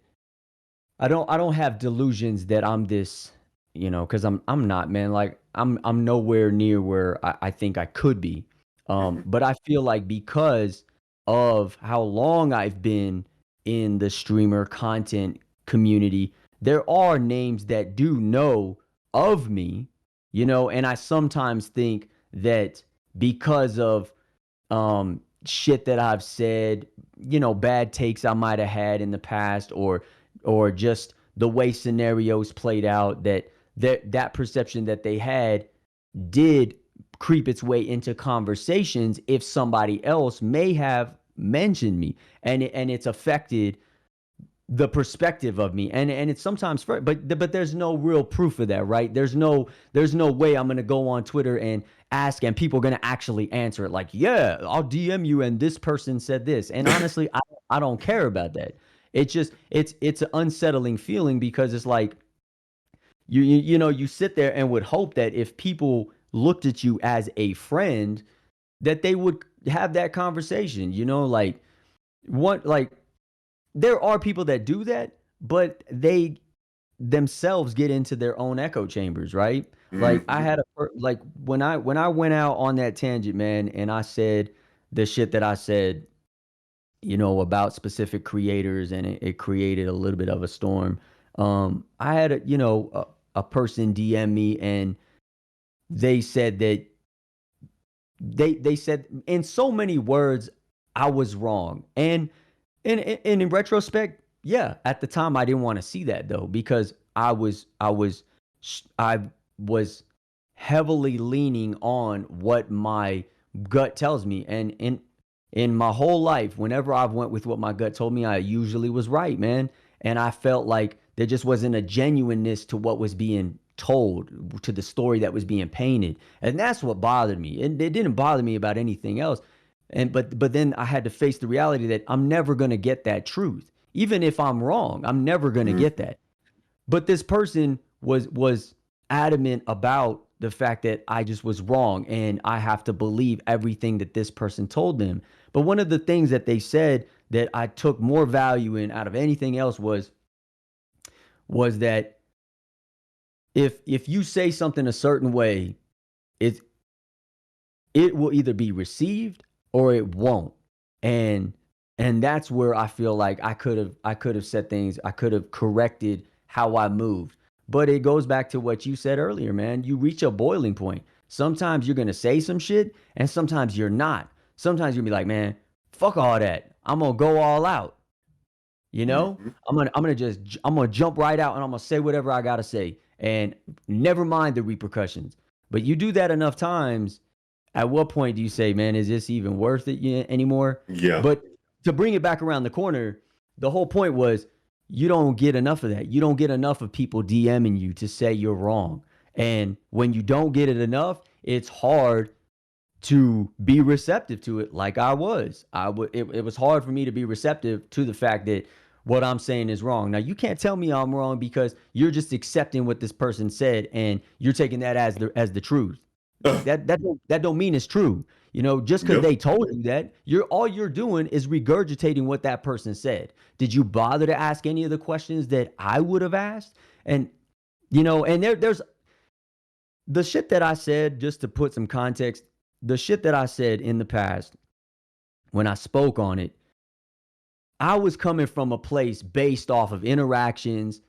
I don't have delusions that I'm this, because I'm not, man. Like I'm nowhere near where I think I could be. Hmm. But I feel like because of how long I've been in the streamer content community, there are names that do know of me, and I sometimes think that because of shit that I've said, bad takes I might have had in the past, or just the way scenarios played out, that perception that they had did creep its way into conversations if somebody else may have mentioned me, and it's affected the perspective of me, and it's sometimes but there's no real proof of that, right? There's no way I'm gonna go on Twitter and ask and people are gonna actually answer it like, yeah, I'll DM you and this person said this, and honestly I don't care about that. It's just it's an unsettling feeling because it's like you sit there and would hope that if people looked at you as a friend, that they would have that conversation, like what like there are people that do that, but they themselves get into their own echo chambers, right? Like I Hmm. had like when I went out on that tangent, man, and I said the shit that I said, about specific creators, and it created a little bit of a storm. I had a person DM me, and they said that they said in so many words I was wrong. And in retrospect, yeah, at the time I didn't want to see that though, because I was heavily leaning on what my gut tells me, and in my whole life, whenever I've went with what my gut told me, I usually was right, man. And I felt like there just wasn't a genuineness to what was being told, to the story that was being painted, and that's what bothered me. And it didn't bother me about anything else. But then I had to face the reality that I'm never going to get that truth. Even if I'm wrong, I'm never going to get Hmm. that. But this person was adamant about the fact that I just was wrong and I have to believe everything that this person told them. But one of the things that they said that I took more value in out of anything else was that if you say something a certain way, it it will either be received or it won't. And and that's where I feel like I could have said things, I could have corrected how I moved. But it goes back to what you said earlier, man. You reach a boiling point. Sometimes you're going to say some shit and sometimes you're not. Sometimes you'll be like, "Man, fuck all that. I'm going to go all out." You know? Hmm. I'm gonna jump right out and I'm gonna say whatever I gotta say, and never mind the repercussions. But you do that enough times, at what point do you say, man, is this even worth it anymore? Yeah. But to bring it back around the corner, the whole point was you don't get enough of that. You don't get enough of people DMing you to say you're wrong. And when you don't get it enough, it's hard to be receptive to it like I was. It was hard for me to be receptive to the fact that what I'm saying is wrong. Now you can't tell me I'm wrong because you're just accepting what this person said and you're taking that as the truth. Like that don't mean it's true. You know, just because Yep. they told you that, you're doing is regurgitating what that person said. Did you bother to ask any of the questions that I would have asked? And and there's the shit that I said, just to put some context, the shit that I said in the past when I spoke on it, I was coming from a place based off of interactions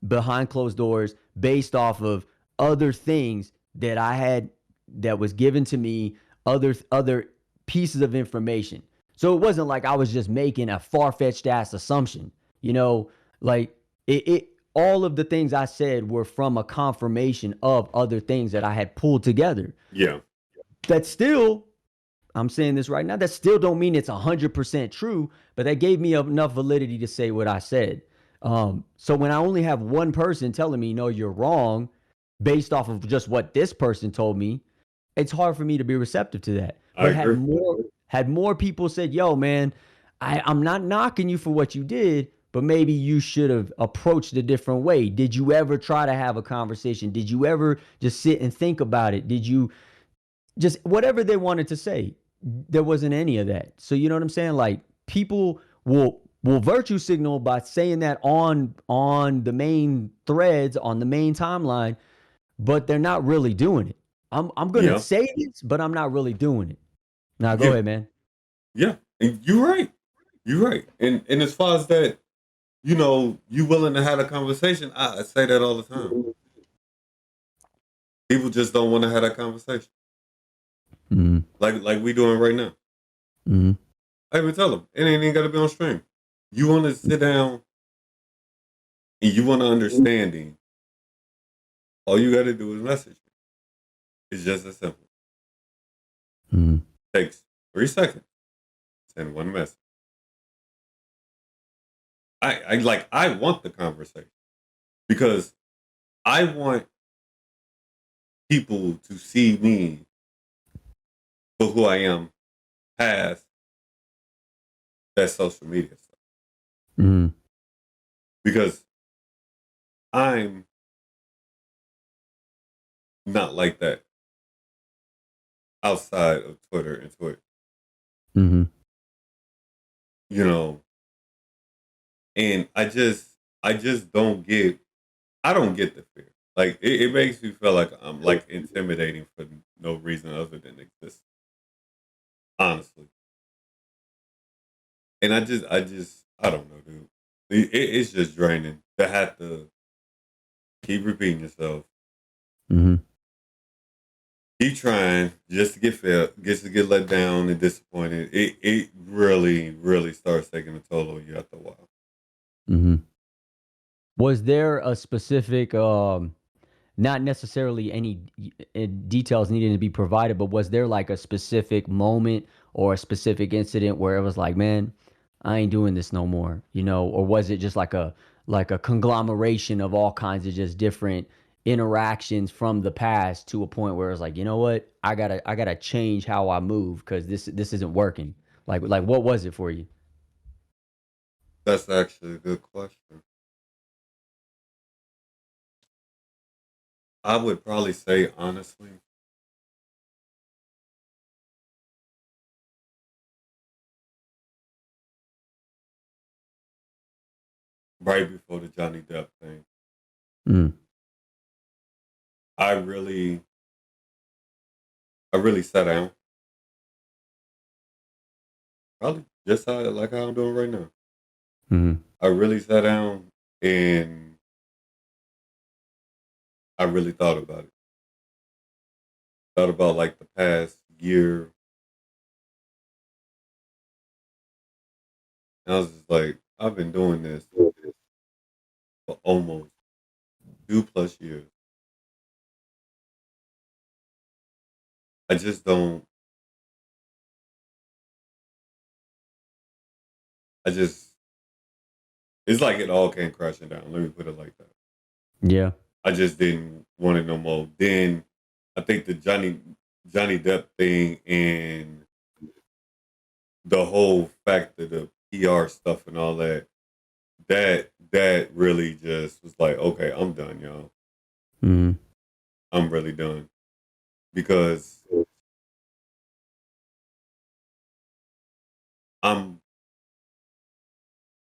behind closed doors, based off of other things that I had that was given to me, other pieces of information. So it wasn't like I was just making a far-fetched ass assumption. You know, like it all of the things I said were from a confirmation of other things that I had pulled together. Yeah. That still, I'm saying this right now, that still don't mean it's 100% true, but that gave me enough validity to say what I said. So when I only have one person telling me, no, you're wrong, based off of just what this person told me, it's hard for me to be receptive to that. I But agree. had more people said, yo, man, I'm not knocking you for what you did, but maybe you should have approached a different way. Did you ever try to have a conversation? Did you ever just sit and think about it? Did you just whatever they wanted to say? There wasn't any of that. So you know what I'm saying? Like people will virtue signal by saying that on the main threads on the main timeline, but they're not really doing it. I'm gonna Yeah. say this, but I'm not really doing it. Now go Yeah. ahead, man. Yeah. And you're right. You're right. And as far as that, you willing to have a conversation, I say that all the time. People just don't want to have that conversation. Mm-hmm. Like we doing right now. Mm-hmm. I even tell them, it ain't even gotta be on stream. You wanna sit down and you want to understanding, all you gotta do is message me. It's just as simple. Mm-hmm. Takes 3 seconds. Send one message. I want the conversation because I want people to see me for who I am past that social media stuff. Mm-hmm. Because I'm not like that outside of Twitter and Twitch. Mm-hmm. You know, and I just don't get the fear. Like it makes me feel like I'm like intimidating for no reason other than exist. Honestly. And I don't know, dude. It's just draining to have to keep repeating yourself. Mm-hmm. Keep trying just to get failed, just to get let down and disappointed. It really, really starts taking a toll on you after a while. Mm-hmm. Was there a specific not necessarily any details needing to be provided, but was there like a specific moment or a specific incident where it was like, man, I ain't doing this no more, or was it just like a conglomeration of all kinds of just different interactions from the past to a point where it's like, you know what, I gotta change how I move because this isn't working. Like what was it for you? That's actually a good question. I would probably say honestly, right before the Johnny Depp thing, Mm, I really, I really sat down, probably just how I'm doing right now. mm, I really sat down and I really thought about it. Thought about like the past year, and I was just like, I've been doing this for almost 2+ years. I just don't. I just. It's like it all came crashing down. Let me put it like that. yeah. I just didn't want it no more. Then I think the Johnny Johnny Depp thing and the whole fact of the PR stuff and all that, that really just was like, okay, I'm done, y'all. Mm-hmm. I'm really done because I'm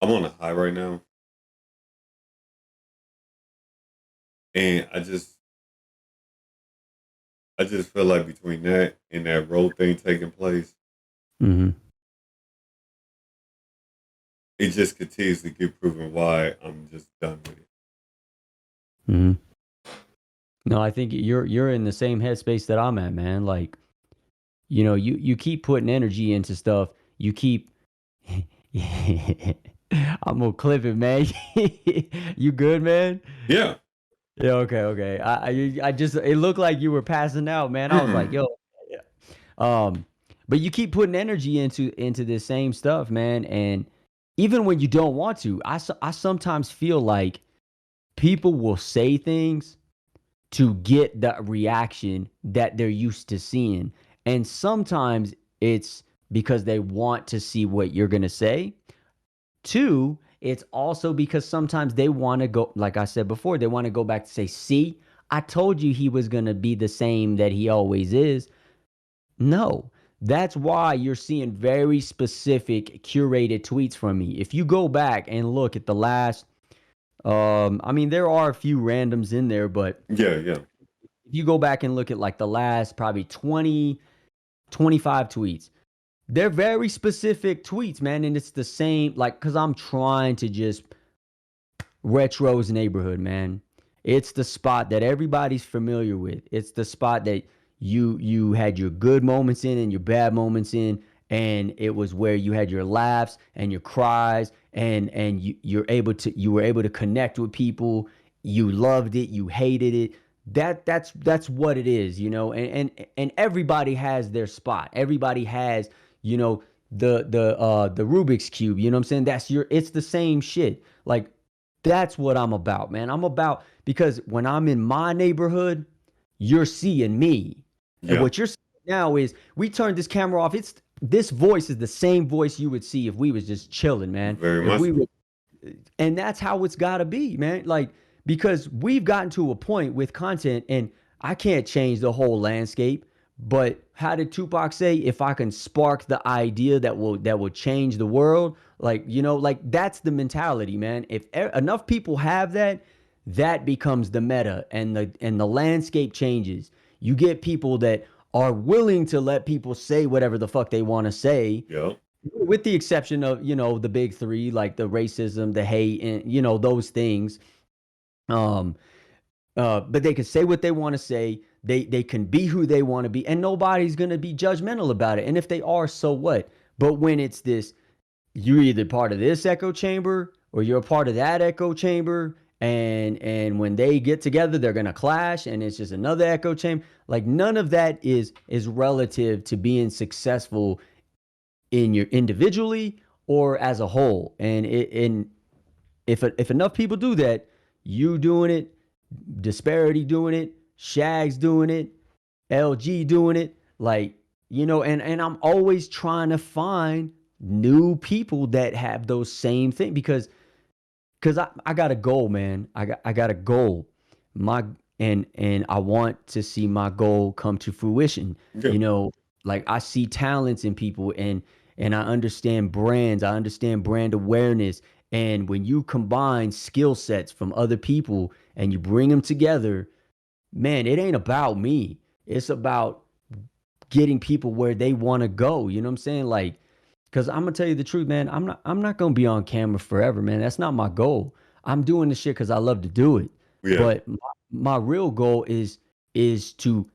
I'm on a high right now, and I just feel like between that and that road thing taking place, Mm-hmm. it just continues to get proven why I'm just done with it. Mm-hmm. No, I think you're in the same headspace that I'm at, man. Like, you keep putting energy into stuff. You keep I'm gonna clip it, man. You good, man? Yeah. Yeah, okay, okay. I just it looked like you were passing out, man. I was like, Mm-mm. yo, yeah. Um, but you keep putting energy into this same stuff, man. And even when you don't want to, I sometimes feel like people will say things to get the reaction that they're used to seeing. And sometimes it's because they want to see what you're going to say. Two, it's also because sometimes they want to go, like I said before, they want to go back to say, see, I told you he was going to be the same that he always is. No, that's why you're seeing very specific curated tweets from me. If you go back and look at the last, I mean, there are a few randoms in there, but Yeah, yeah. if you go back and look at like the last probably 20, 25 tweets, they're very specific tweets, man. And it's the same, like, because I'm trying to just Retro's neighborhood, man. It's the spot that everybody's familiar with. It's the spot that you had your good moments in and your bad moments in, and it was where you had your laughs and your cries, and you were able to connect with people. You loved it, you hated it. That's what it is, and everybody has their spot. Everybody has, you know, the Rubik's cube. You know what I'm saying? It's the same shit. Like, that's what I'm about, man. I'm about, because when I'm in my neighborhood, you're seeing me. And Yeah. what you're seeing now is we turned this camera off. This voice is the same voice you would see if we was just chilling, man. Very If much we so. were, and that's how it's got to be, man. Like, because we've gotten to a point with content, and I can't change the whole landscape, but how did Tupac say, if I can spark the idea that will change the world? Like, like, that's the mentality, man. If enough people have that, that becomes the meta, and the landscape changes. You get people that are willing to let people say whatever the fuck they want to say, Yeah. with the exception of, the big three, like the racism, the hate, and those things. um but they can say what they want to say. They can be who they want to be, and nobody's going to be judgmental about it. And if they are, so what? But when it's this, you're either part of this echo chamber or you're a part of that echo chamber, and when they get together, they're going to clash, and it's just another echo chamber. Like, none of that is relative to being successful in your individually or as a whole. And if enough people do that, you doing it, Disparity doing it, Shags doing it, LG doing it, like, and I'm always trying to find new people that have those same things, because I got a goal, man. I got a goal. My and I want to see my goal come to fruition. Yeah. You know, like, I see talents in people, and I understand brands. I understand brand awareness. And when you combine skill sets from other people and you bring them together, man, it ain't about me. It's about getting people where they want to go. You know what I'm saying? Like, because I'm gonna tell you the truth, man. I'm not gonna be on camera forever, man. That's not my goal. I'm doing this shit because I love to do it. Yeah. But my real goal is to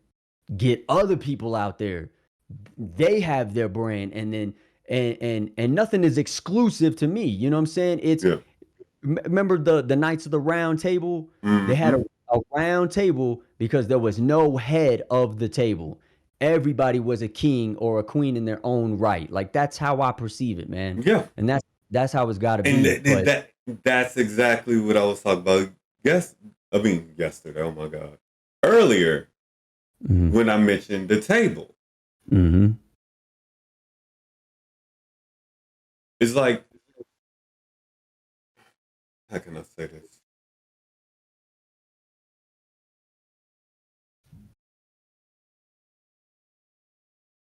get other people out there. They have their brand, and then and nothing is exclusive to me. You know what I'm saying? Yeah. Remember the Knights of the Round Table? They had Mm-hmm. a round table because there was no head of the table. Everybody was a king or a queen in their own right. Like, that's how I perceive it, man. Yeah. And that's how it's got to And be. But that's exactly what I was talking about. Yes, I mean yesterday. Oh my god, earlier Mm-hmm. when I mentioned the table. Mm-hmm. It's like, how can I say this?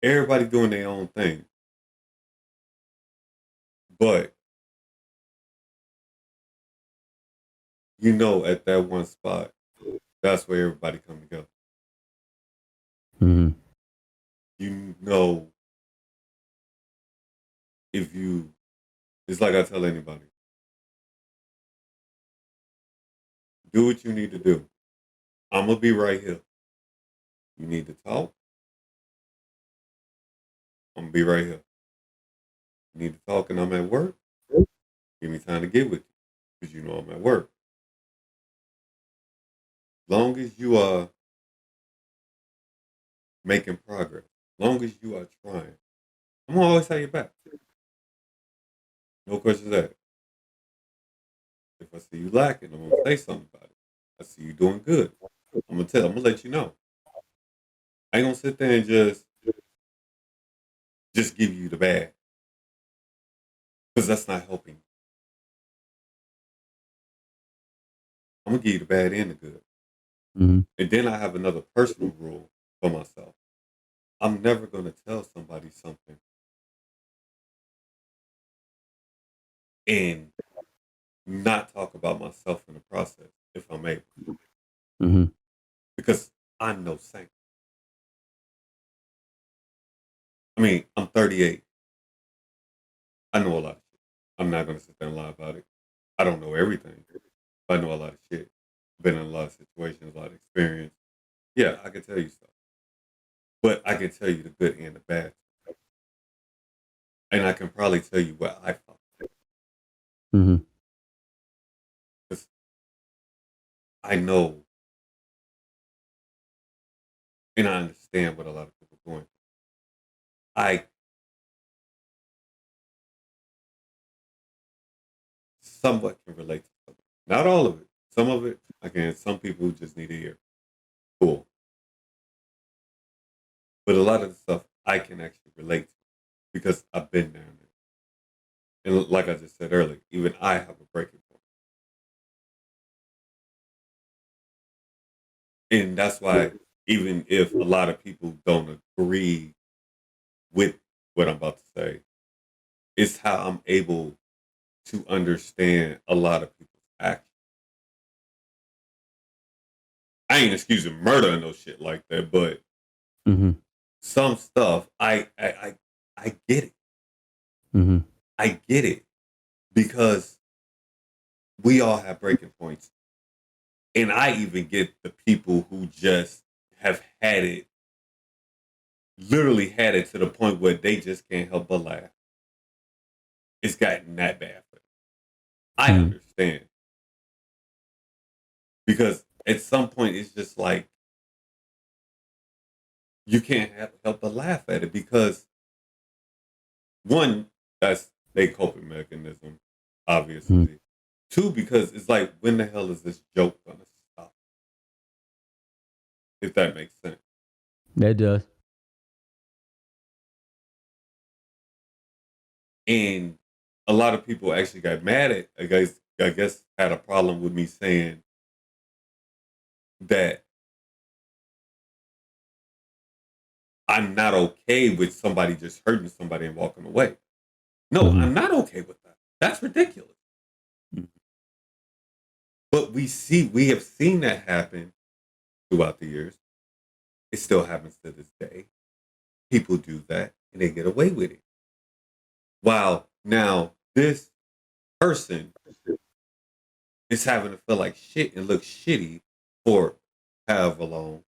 Everybody doing their own thing, but at that one spot, that's where everybody come together. Mm-hmm. You know, it's like I tell anybody, do what you need to do. I'm gonna be right here. You need to talk. I'm gonna be right here. You need to talk, and I'm at work. Give me time to get with you, because I'm at work. Long as you are making progress, long as you are trying, I'm gonna always have your back. No questions asked. If I see you lacking, I'm gonna say something about it. I see you doing good. I'm gonna let you know. I ain't gonna sit there and just give you the bad, because that's not helping. I'm gonna give you the bad and the good. Mm-hmm. And then I have another personal rule for myself. I'm never gonna tell somebody something and not talk about myself in the process if I'm able, Mm-hmm. because I know Saint. I mean, I'm 38. I know a lot of shit. I'm not gonna sit there and lie about it. I don't know everything. But I know a lot of shit. Been in a lot of situations, a lot of experience. Yeah, I can tell you stuff. But I can tell you the good and the bad. And I can probably tell you what I thought. Mm-hmm. Because I know and I understand what a lot of people are going through. I somewhat can relate to some of it. Not all of it. Some of it, I can. Some people just need to hear. Cool. But a lot of the stuff I can actually relate to because I've been down there. And like I just said earlier, even I have a breaking point. And that's why, even if a lot of people don't agree with what I'm about to say, it's how I'm able to understand a lot of people's actions. I ain't excusing murder and no shit like that, but Mm-hmm. some stuff I get it. Mm-hmm. I get it because we all have breaking points. And I even get the people who just have had it, literally had it to the point where they just can't help but laugh. It's gotten that bad for them. I Mm-hmm. understand because at some point it's just like you can't help but laugh at it because one, that's their coping mechanism, Mm-hmm. obviously. Two, because it's like, when the hell is this joke gonna stop? If that makes sense. That does. And a lot of people actually got mad at, I guess had a problem with me saying that I'm not okay with somebody just hurting somebody and walking away. No, Mm-hmm. I'm not okay with that. That's ridiculous. But we have seen that happen throughout the years. It still happens to this day. People do that and they get away with it. While now this person is having to feel like shit and look shitty for however long.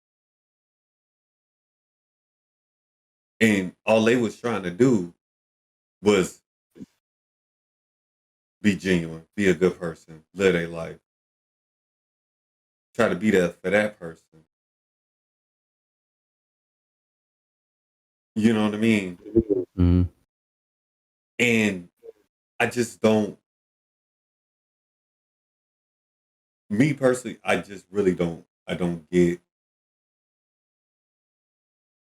And all they was trying to do was be genuine, be a good person, live their life, try to be there for that person. You know what I mean? Mm-hmm. And I just don't, me personally, I just really don't, I don't get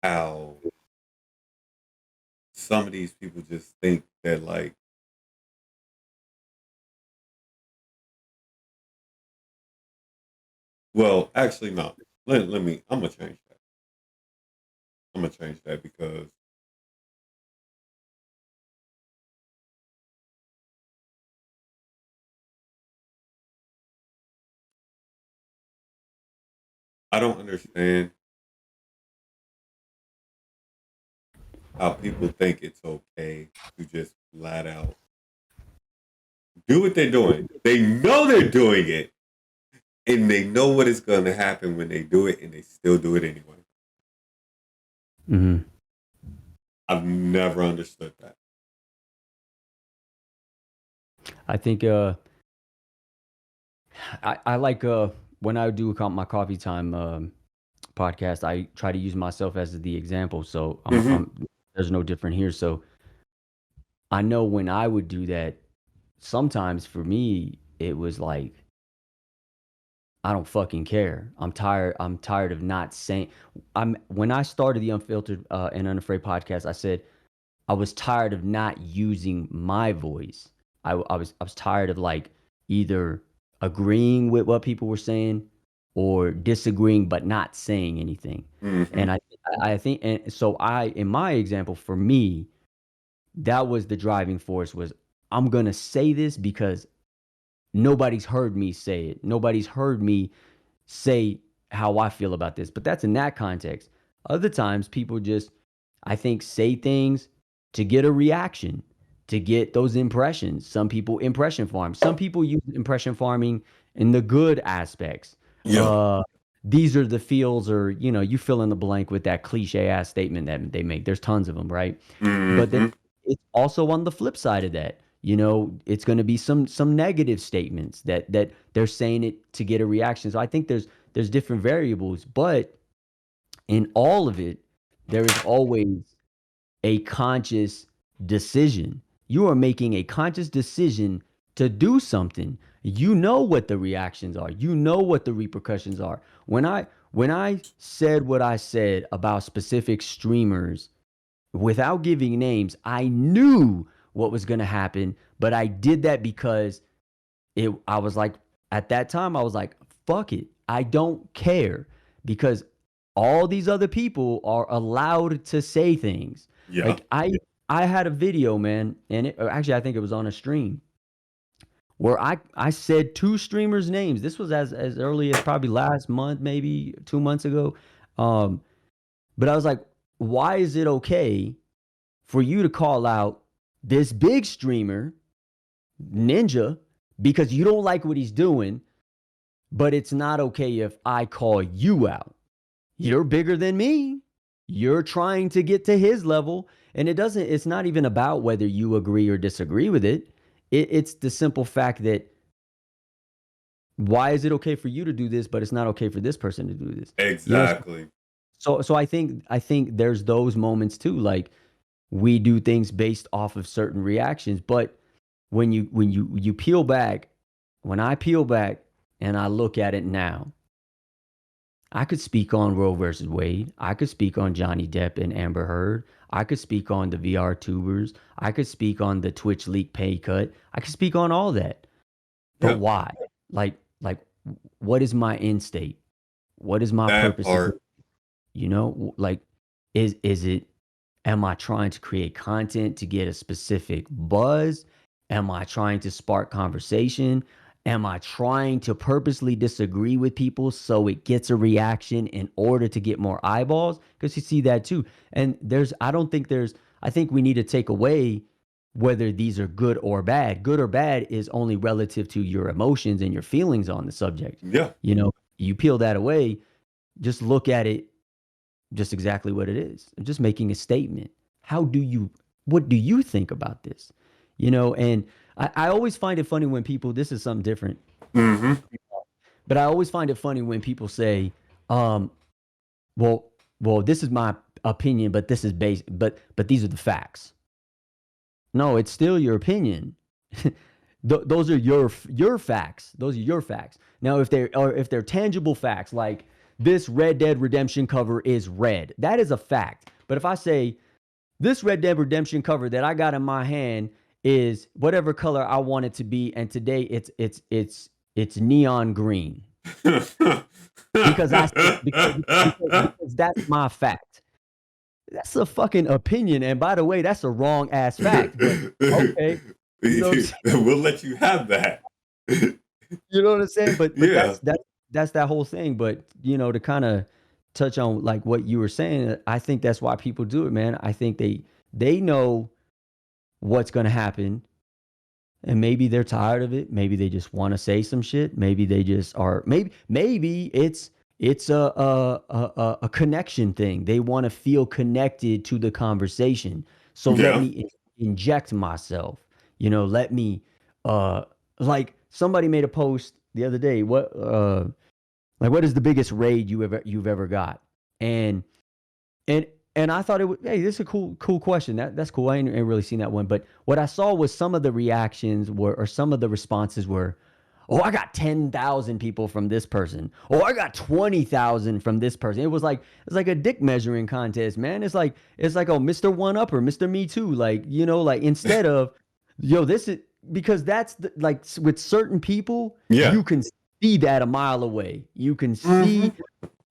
how some of these people just think that like, well, actually no. Let me I'm gonna change that. I'm gonna change that because I don't understand how people think it's okay to just flat out do what they're doing. They know they're doing it, and they know what is going to happen when they do it, and they still do it anyway. Mm-hmm. I've never understood that. I think I like when I do my coffee time podcast, I try to use myself as the example. So Mm-hmm. there's no different here. So I know when I would do that, sometimes for me it was like I don't fucking care. I'm tired. I'm tired of not saying. I'm when I started the Unfiltered and Unafraid podcast, I said I was tired of not using my voice. I was tired of like either agreeing with what people were saying or disagreeing but not saying anything. Mm-hmm. And I think and so I in my example for me that was the driving force was I'm going to say this because nobody's heard me say it. Nobody's heard me say how I feel about this. But that's in that context. Other times, people just, I think, say things to get a reaction, to get those impressions. Some people impression farm. Some people use impression farming in the good aspects. Yeah. Uh, these are the feels, or you fill in the blank with that cliche ass statement that they make. There's tons of them, right? But then Mm-hmm. it's also on the flip side of that. It's going to be some negative statements that they're saying it to get a reaction. So I think there's different variables, but in all of it, there is always a conscious decision. You are making a conscious decision to do something. You know what the reactions are. You know what the repercussions are. When I said what I said about specific streamers without giving names, I knew what was going to happen, but I did that because I was like at that time I was like fuck it. I don't care because all these other people are allowed to say things. Yeah. Like I had a video, man, and actually I think it was on a stream where I said two streamers names. This was as early as probably last month, maybe 2 months ago. Um but I was like, why is it okay for you to call out this big streamer, Ninja, because you don't like what he's doing, but it's not okay if I call you out. You're bigger than me. You're trying to get to his level. And it's not even about whether you agree or disagree with it. It's the simple fact that why is it okay for you to do this, but it's not okay for this person to do this? You know, Exactly. so I think there's those moments too. Like we do things based off of certain reactions, but when you peel back, when I peel back and I look at it now, I could speak on Roe versus Wade. I could speak on Johnny Depp and Amber Heard. I could speak on the VR tubers. I could speak on the Twitch leak pay cut. I could speak on all that. But Yeah. why? Like what is my end state? What is my That purpose? part. Like is it am I trying to create content to get a specific buzz? Am I trying to spark conversation? Am I trying to purposely disagree with people so it gets a reaction in order to get more eyeballs? Because you see that too. And I don't think I think we need to take away whether these are good or bad. Good or bad is only relative to your emotions and your feelings on the subject. Yeah. You peel that away, just look at it just exactly what it is. I'm just making a statement. What do you think about this? And I always find it funny when people, this is something different, Mm-hmm. but I always find it funny when people say, um, well, this is my opinion, but this is based, but these are the facts. No, it's still your opinion. Those are your facts. Those are your facts. Now, if they're tangible facts, like this Red Dead Redemption cover is red. That is a fact. But if I say this Red Dead Redemption cover that I got in my hand is whatever color I want it to be, and today it's neon green because I because that's my fact. That's a fucking opinion, and by the way, that's a wrong ass fact. But okay, you know what I'm saying? We'll let you have that. You know what I'm saying? But Yeah. that's that whole thing. But you know, to kind of touch on like what you were saying, I think that's why people do it, man. I think they know what's gonna happen, and maybe they're tired of it. Maybe they just want to say some shit. Maybe they just are. Maybe it's a connection thing. They want to feel connected to the conversation. So let Yeah. me inject myself. You know, let me like somebody made a post the other day. What is the biggest raid you've ever got? And and and I thought it was, hey, this is a cool question. That's cool. I ain't really seen that one, but what I saw was some of the reactions were, or some of the responses were, oh, I got 10,000 people from this person. Oh, I got 20,000 from this person. It's like a dick measuring contest, man. It's like oh, Mr. One Upper, Mr. Me Too. Like you know, like instead of yo, this is because that's like with certain people, Yeah. you can see that a mile away. You can Hmm. see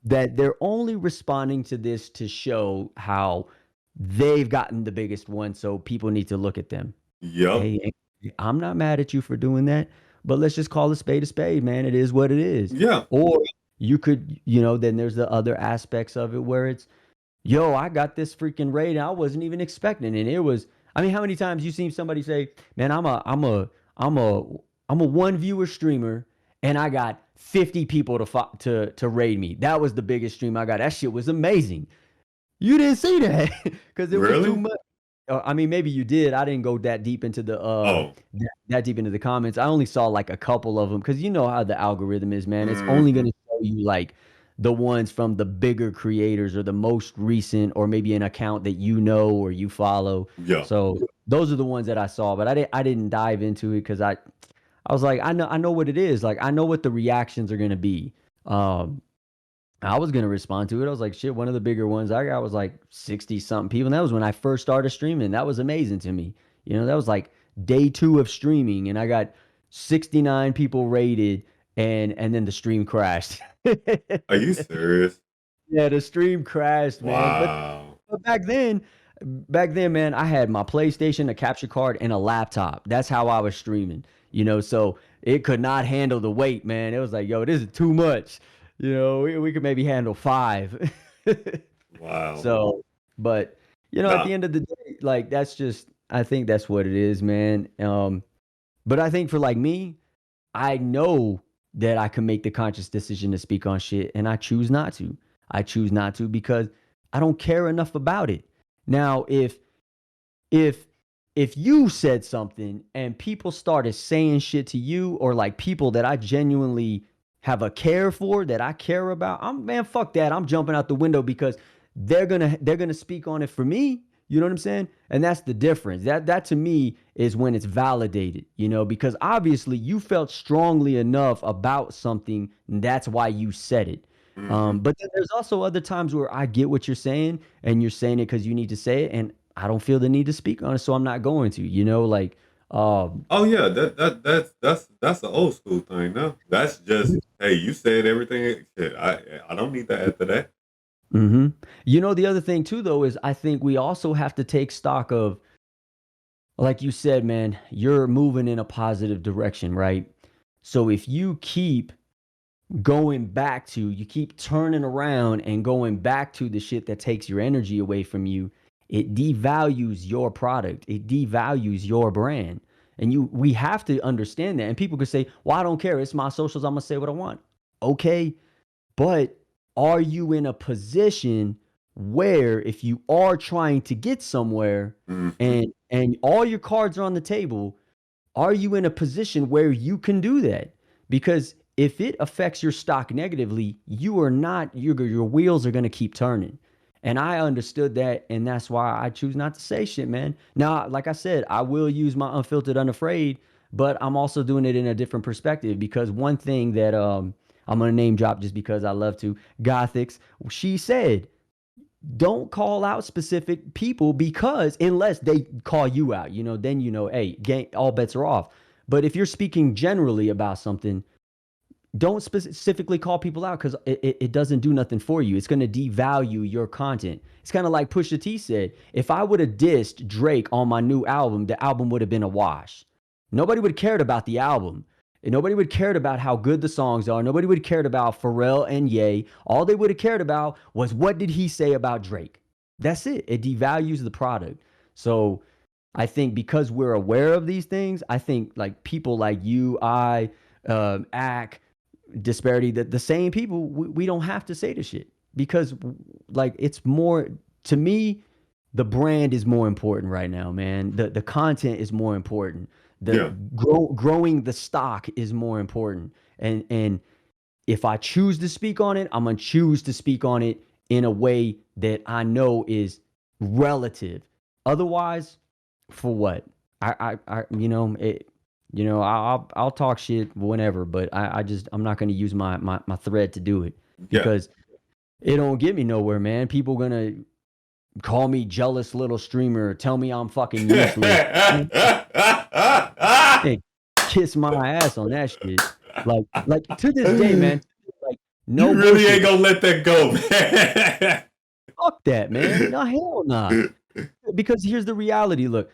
that they're only responding to this to show how they've gotten the biggest one, so people need to look at them. Yep. Hey, I'm not mad at you for doing that, but let's just call a spade, man. It is what it is. Yeah. Or you could, you know, then there's the other aspects of it where it's, yo, I got this freaking raid and I wasn't even expecting it. It was, I mean, how many times you seen somebody say, man, I'm a, I'm a one viewer streamer and I got 50 people to raid me. That was the biggest stream I got. That shit was amazing. You didn't see that because it was too Really? much. I mean, maybe you did. I didn't go that deep into the Oh. that deep into the comments. I only saw like a couple of them because you know how the algorithm is, man. It's only Hmm. going to show you like the ones from the bigger creators or the most recent, or maybe an account that you know or you follow. Yeah. So those are the ones that I saw, but I didn't dive into it because I was like, I know what it is. Like I know what the reactions are going to be. Um, I was gonna respond to it. I was like, shit, one of the bigger ones I got was like 60 something people. And that was when I first started streaming. That was amazing to me. You know, that was like day two of streaming, and I got 69 people rated, and then the stream crashed. Are you serious? Yeah, the stream crashed, man. Wow. But back then, man, I had my PlayStation, a capture card, and a laptop. That's how I was streaming. You know, so it could not handle the weight, man. It was like, yo, this is too much. You know, we could maybe handle five. Wow. So, but you know, at Nah. the end of the day, like that's just, I think that's what it is, man. But I think for like me, I know that I can make the conscious decision to speak on shit, and I choose not to. I choose not to because I don't care enough about it. Now, if if you said something and people started saying shit to you, or like people that I genuinely have a care for, that I care about, I'm man, fuck that. I'm jumping out the window because they're gonna speak on it for me. You know what I'm saying? And that's the difference. That to me is when it's validated, you know, because obviously you felt strongly enough about something, and that's why you said it. Hmm. But then there's also other times where I get what you're saying, and you're saying it because you need to say it, and I don't feel the need to speak on it, so I'm not going to. You know, like, um, Oh yeah, that's an old school thing now. That's just hey, you said everything. Shit, I don't need to add to that. hmm you know, the other thing too, though, is I think we also have to take stock of, like you said, man, you're moving in a positive direction, right? So if you keep you keep turning around and going back to the shit that takes your energy away from you, it devalues your product. It devalues your brand. And we have to understand that. And people could say, well, I don't care. It's my socials. I'm going to say what I want. Okay. But are you in a position where if you are trying to get somewhere, Hmm. and all your cards are on the table, are you in a position where you can do that? Because if it affects your stock negatively, you are not, your wheels are going to keep turning. And I understood that. And that's why I choose not to say shit, man. Now, like I said, I will use my unfiltered, unafraid, but I'm also doing it in a different perspective because one thing that I'm gonna name drop just because I love to. Gothics. She said, don't call out specific people because unless they call you out, then hey, all bets are off. But if you're speaking generally about something, don't specifically call people out because it doesn't do nothing for you. It's going to devalue your content. It's kind of like Pusha T said, if I would have dissed Drake on my new album, the album would have been a wash. Nobody would have cared about the album. And nobody would have cared about how good the songs are. Nobody would have cared about Pharrell and Ye. All they would have cared about was what did he say about Drake. That's it. It devalues the product. So I think because we're aware of these things, I think like people like you, Ack, disparity, that the same people, we don't have to say the shit because like it's more, to me, the brand is more important right now, man. The content is more important. The growing the stock is more important. And if I choose to speak on it, I'm gonna choose to speak on it in a way that I know is relative. Otherwise, for what? I'll talk shit whenever, but I'm not gonna use my thread to do it because it don't get me nowhere, man. People gonna call me jealous little streamer, tell me I'm fucking useless. Hey, kiss my ass on that shit. Like to this day, man. Like no you really bullshit. ain't gonna let that go, man. Fuck that, man. No, hell nah. Because here's the reality. Look,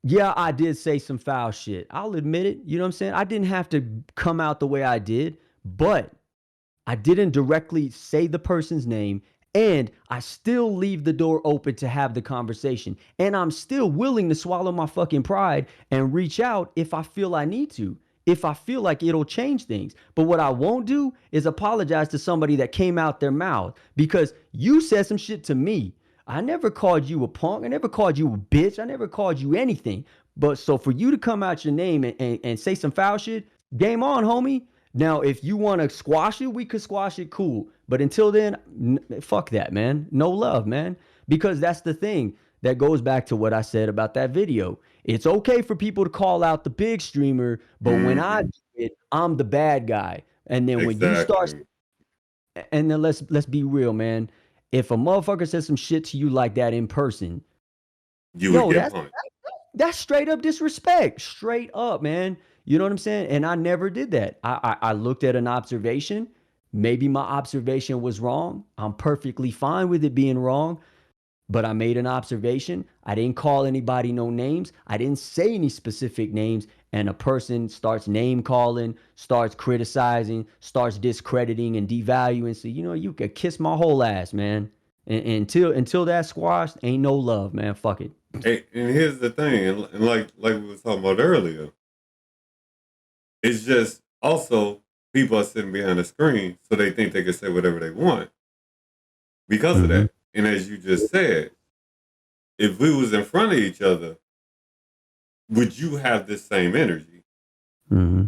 yeah, I did say some foul shit. I'll admit it. You know what I'm saying? I didn't have to come out the way I did, but I didn't directly say the person's name, and I still leave the door open to have the conversation. And I'm still willing to swallow my fucking pride and reach out if I feel I need to, if I feel like it'll change things. But what I won't do is apologize to somebody that came out their mouth because you said some shit to me. I never called you a punk. I never called you a bitch. I never called you anything. But so for you to come out your name and say some foul shit, game on, homie. Now, if you want to squash it, we could squash it, cool. But until then, fuck that, man. No love, man. Because that's the thing that goes back to what I said about that video. It's okay for people to call out the big streamer, but when I do it, I'm the bad guy. And then when you start, and then let's be real, man. If a motherfucker says some shit to you like that in person, you would get punched. That's straight up disrespect. Straight up, man. You know what I'm saying? And I never did that. I looked at an observation. Maybe my observation was wrong. I'm perfectly fine with it being wrong. But I made an observation. I didn't call anybody no names. I didn't say any specific names. And a person starts name calling, starts criticizing, starts discrediting and devaluing. So, you could kiss my whole ass, man. And until that's squashed, ain't no love, man. Fuck it. Hey, and here's the thing, and like we were talking about earlier, it's just also people are sitting behind a screen, so they think they can say whatever they want because of that. And as you just said, if we was in front of each other, would you have this same energy? Mm-hmm.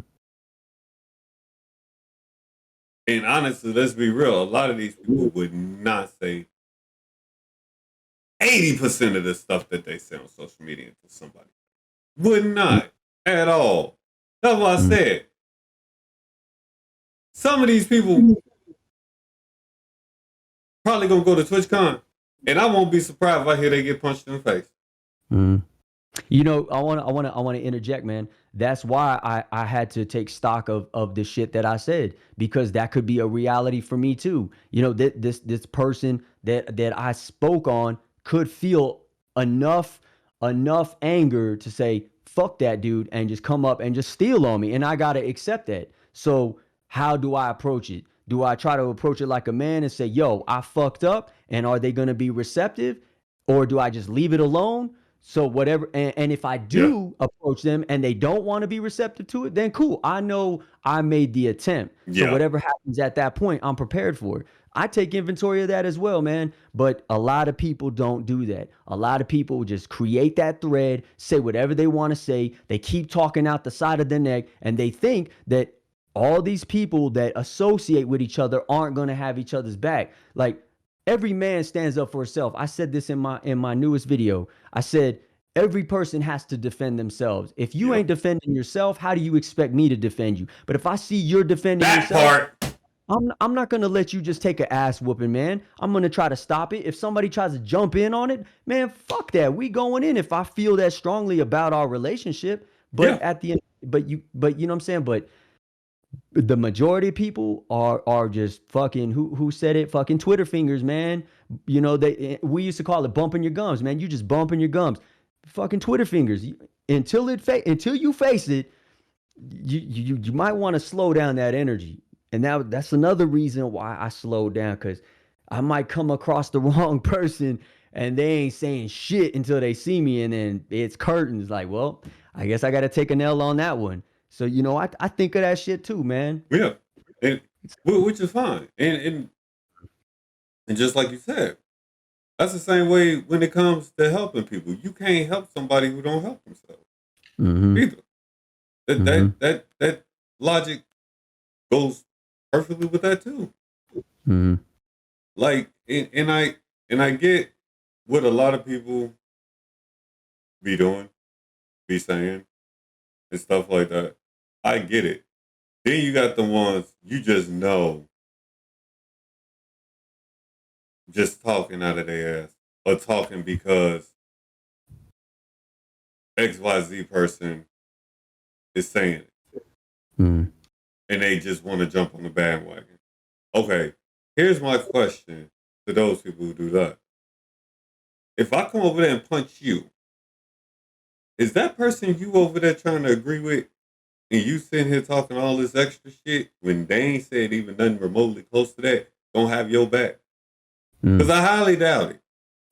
And honestly, let's be real, a lot of these people would not say 80% of the stuff that they say on social media to somebody. Would not at all. That's what I said. Some of these people probably gonna go to TwitchCon, and I won't be surprised if I hear they get punched in the face. I want to interject, man. That's why I had to take stock of the shit that I said, because that could be a reality for me too. This person that I spoke on could feel enough anger to say fuck that dude and just come up and just steal on me, and I gotta accept that. So how do I approach it? Do I try to approach it like a man and say, yo, I fucked up, and are they gonna be receptive, or do I just leave it alone? So whatever, and if I do approach them and they don't want to be receptive to it, then cool. I know I made the attempt. So whatever happens at that point, I'm prepared for it. I take inventory of that as well, man. But a lot of people don't do that. A lot of people just create that thread, say whatever they want to say. They keep talking out the side of their neck, and they think that all these people that associate with each other aren't going to have each other's back. Like, every man stands up for himself. I said this in my newest video. I said every person has to defend themselves. If you ain't defending yourself, how do you expect me to defend you? But if I see you're defending yourself, I'm not gonna let you just take an ass whooping, man. I'm gonna try to stop it. If somebody tries to jump in on it, man, fuck that. We going in if I feel that strongly about our relationship. But Yeah, at the end, but you know what I'm saying? But the majority of people are just fucking who said it? Fucking Twitter fingers, man. You know, we used to call it bumping your gums, man. You just bumping your gums. Fucking Twitter fingers. Until you face it, you might want to slow down that energy. And that's another reason why I slowed down, because I might come across the wrong person and they ain't saying shit until they see me, and then it's curtains. Like, well, I guess I got to take an L on that one. So I think of that shit too, man. yeah, and which is fine. And just like you said, that's the same way when it comes to helping people. You can't help somebody who don't help themselves Mm-hmm. either. That Mm-hmm. that logic goes perfectly with that too. Mm-hmm. Like, and I get what a lot of people be doing, be saying, and stuff like that. I get it. Then you got the ones you just know, just talking out of their ass or talking because XYZ person is saying it, Mm-hmm. and they just want to jump on the bandwagon. Okay, here's my question to those people who do that. If I come over there and punch you, is that person you over there trying to agree with, and you sitting here talking all this extra shit when they ain't said even nothing remotely close to that, gonna have your back? Because I highly doubt it.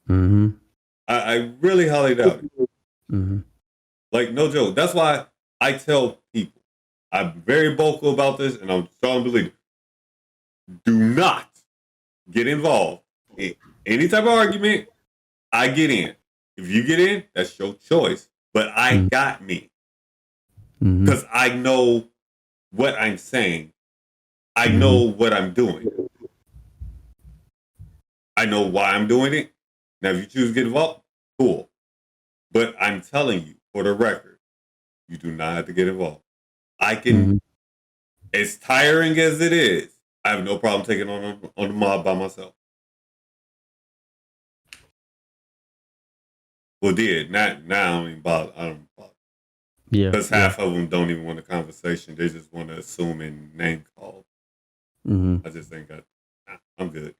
Mm-hmm. I really highly doubt it. Mm-hmm. Like, no joke. That's why I tell people, I'm very vocal about this, and I'm strong believer. Do not get involved in any type of argument. I get in. If you get in, that's your choice. But I got me. Mm-hmm. Because I know what I'm saying. I Mm-hmm. know what I'm doing. I know why I'm doing it. Now, if you choose to get involved, cool. But I'm telling you, for the record, you do not have to get involved. I can, Mm-hmm. as tiring as it is, I have no problem taking on the mob by myself. Well, did not now. I don't even bother. I don't bother Yeah. because Yeah. half of them don't even want a conversation. They just want to assume and name call. Mm-hmm. I just think I'm good.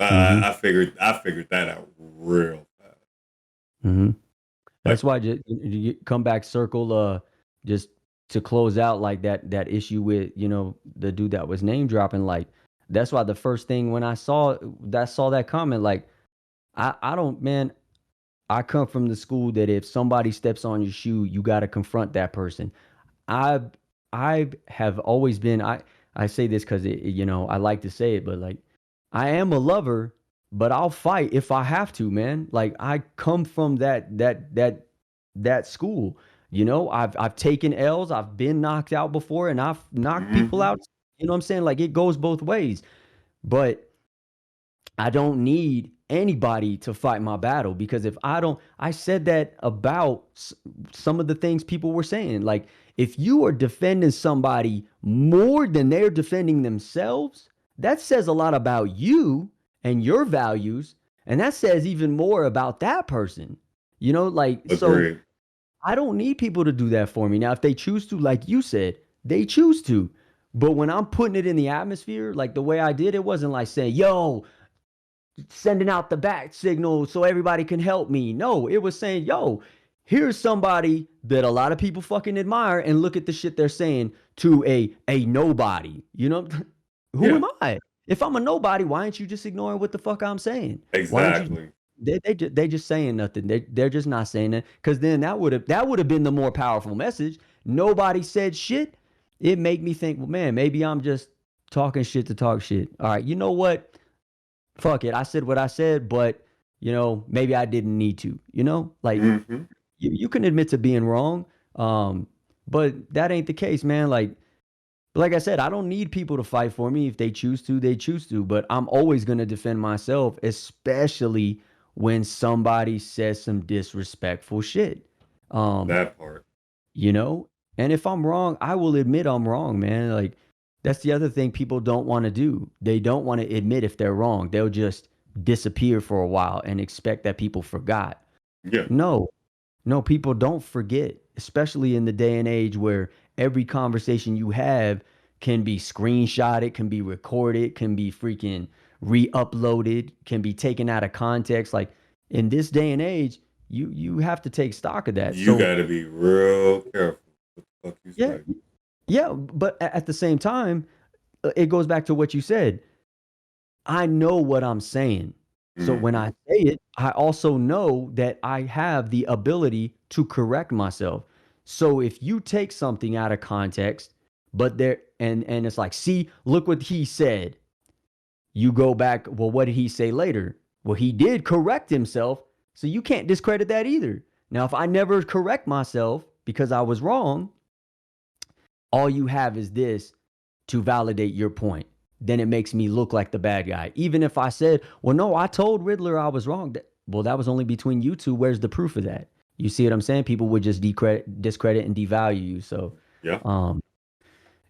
Mm-hmm. I figured that out real fast. Mm-hmm. Like, That's why you come back circle, just to close out like that issue with, the dude that was name dropping. Like, that's why the first thing when I saw that comment, like, I don't, man, I come from the school that if somebody steps on your shoe, you got to confront that person. I I have always been, I say this because I like to say it, but like, I am a lover, but I'll fight if I have to, man. Like, I come from that school. I've taken L's, I've been knocked out before, and I've knocked people mm-hmm, out. You know what I'm saying? Like, it goes both ways. But I don't need anybody to fight my battle, because if I don't, I said that about some of the things people were saying. Like, if you are defending somebody more than they're defending themselves, that says a lot about you and your values. And that says even more about that person. Like, so agreed. I don't need people to do that for me. Now, if they choose to, like you said, they choose to. But when I'm putting it in the atmosphere, like the way I did, it wasn't like saying, yo, sending out the bat signal so everybody can help me. No, it was saying, yo, here's somebody that a lot of people fucking admire, and look at the shit they're saying to a nobody. Who Yeah, am I? If I'm a nobody, why aren't you just ignoring what the fuck I'm saying? Why aren't you? exactly. They just saying nothing. They're just not saying that, because then that would have been the more powerful message. Nobody said shit. It made me think, well, man, maybe I'm just talking shit to talk shit. All right, you know what? Fuck it. I said what I said, but maybe I didn't need to. Like, Mm-hmm. you can admit to being wrong, um, but that ain't the case, man. Like I said, I don't need people to fight for me. If they choose to, they choose to. But I'm always gonna defend myself, especially when somebody says some disrespectful shit. Um, That part. you know, and if I'm wrong, I will admit I'm wrong, man. Like, That's the other thing people don't want to do. They don't want to admit if they're wrong. They'll just disappear for a while and expect that people forgot. Yeah, No, no, people don't forget, especially in the day and age where every conversation you have can be screenshotted, can be recorded, can be freaking re-uploaded, can be taken out of context. Like in this day and age, you have to take stock of that. you So got to be real careful what the fuck you yeah, say. yeah, but at the same time, it goes back to what you said. I know what I'm saying. So when I Hmm. say it, I also know that I have the ability to correct myself. So if you take something out of context, but there and it's like, see, look what he said. You go back, well, what did he say later? Well, he did correct himself. So you can't discredit that either. Now, if I never correct myself because I was wrong, all you have is this to validate your point. Then it makes me look like the bad guy. Even if I said, well, no, I told Riddler I was wrong. Well, that was only between you two. Where's the proof of that? You see what I'm saying? People would just discredit and devalue you. So, Yeah, um,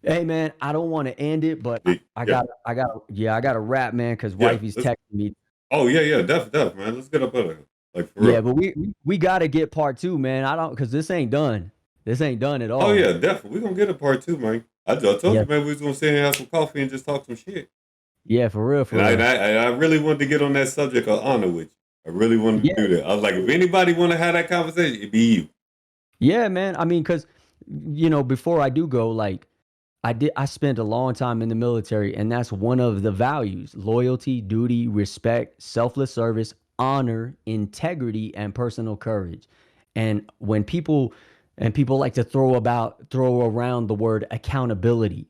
hey man, I don't want to end it, but yeah, I got to wrap, man, because yeah. wifey's Let's. texting me. Oh yeah, yeah, definitely, man. Let's get up out of here, like for Yeah, real. but we got to get part two, man. I don't, because this ain't done. This ain't done at Oh all. yeah, definitely. We're gonna get a part two, man. I told Yeah, you, man, we was gonna sit here and have some coffee and just talk some shit. yeah, for real, And for I, and real. I, and I really wanted to get on that subject of honor with you. I really wanted to Yeah, do that. I was like, if anybody want to have that conversation, it'd be you. yeah, man. I mean, because before I do go, like I spent a long time in the military, and that's one of the values: loyalty, duty, respect, selfless service, honor, integrity, and personal courage. And when people like to throw around the word accountability,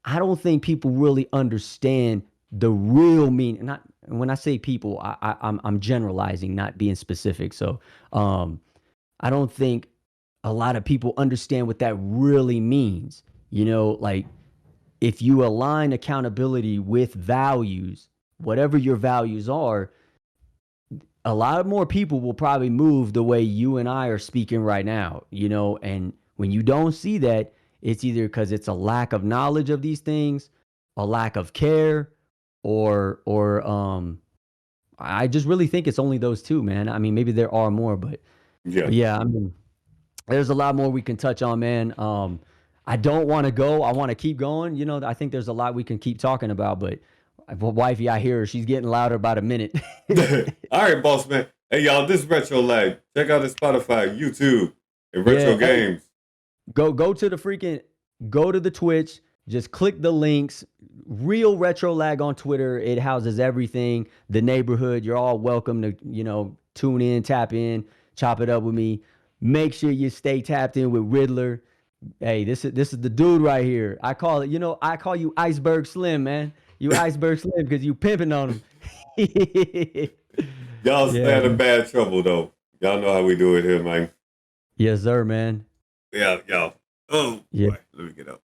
I don't think people really understand the real meaning. Not when I say people, I'm generalizing, not being specific. So um, I don't think a lot of people understand what that really means. Like if you align accountability with values, whatever your values are, a lot more people will probably move the way you and I are speaking right now. And when you don't see that, it's either because it's a lack of knowledge of these things, a lack of care, or I just really think it's only those two, man. I mean, maybe there are more, but Yeah. yeah, I mean, there's a lot more we can touch on, man. I don't want to go. I want to keep going. I think there's a lot we can keep talking about, but wifey, I hear her. She's getting louder about a minute. All right, boss man. Hey, y'all, this is Retr0lag. Check out the Spotify, YouTube, and Retro Yeah. Hey, Games. go to the freaking go to the Twitch. Just click the links. Real Retro Lag on Twitter. It houses everything. The neighborhood. You're all welcome to tune in, tap in, chop it up with me. Make sure you stay tapped in with Riddler. Hey, this is the dude right here. I call it, I call you Iceberg Slim, man. You Iceberg Slim because you pimping on him. Y'all stay Yeah, out of man. bad trouble, though. Y'all know how we do it here, man. Yes, sir, man. Yeah, y'all. Oh, Yeah. boy. Let me get up.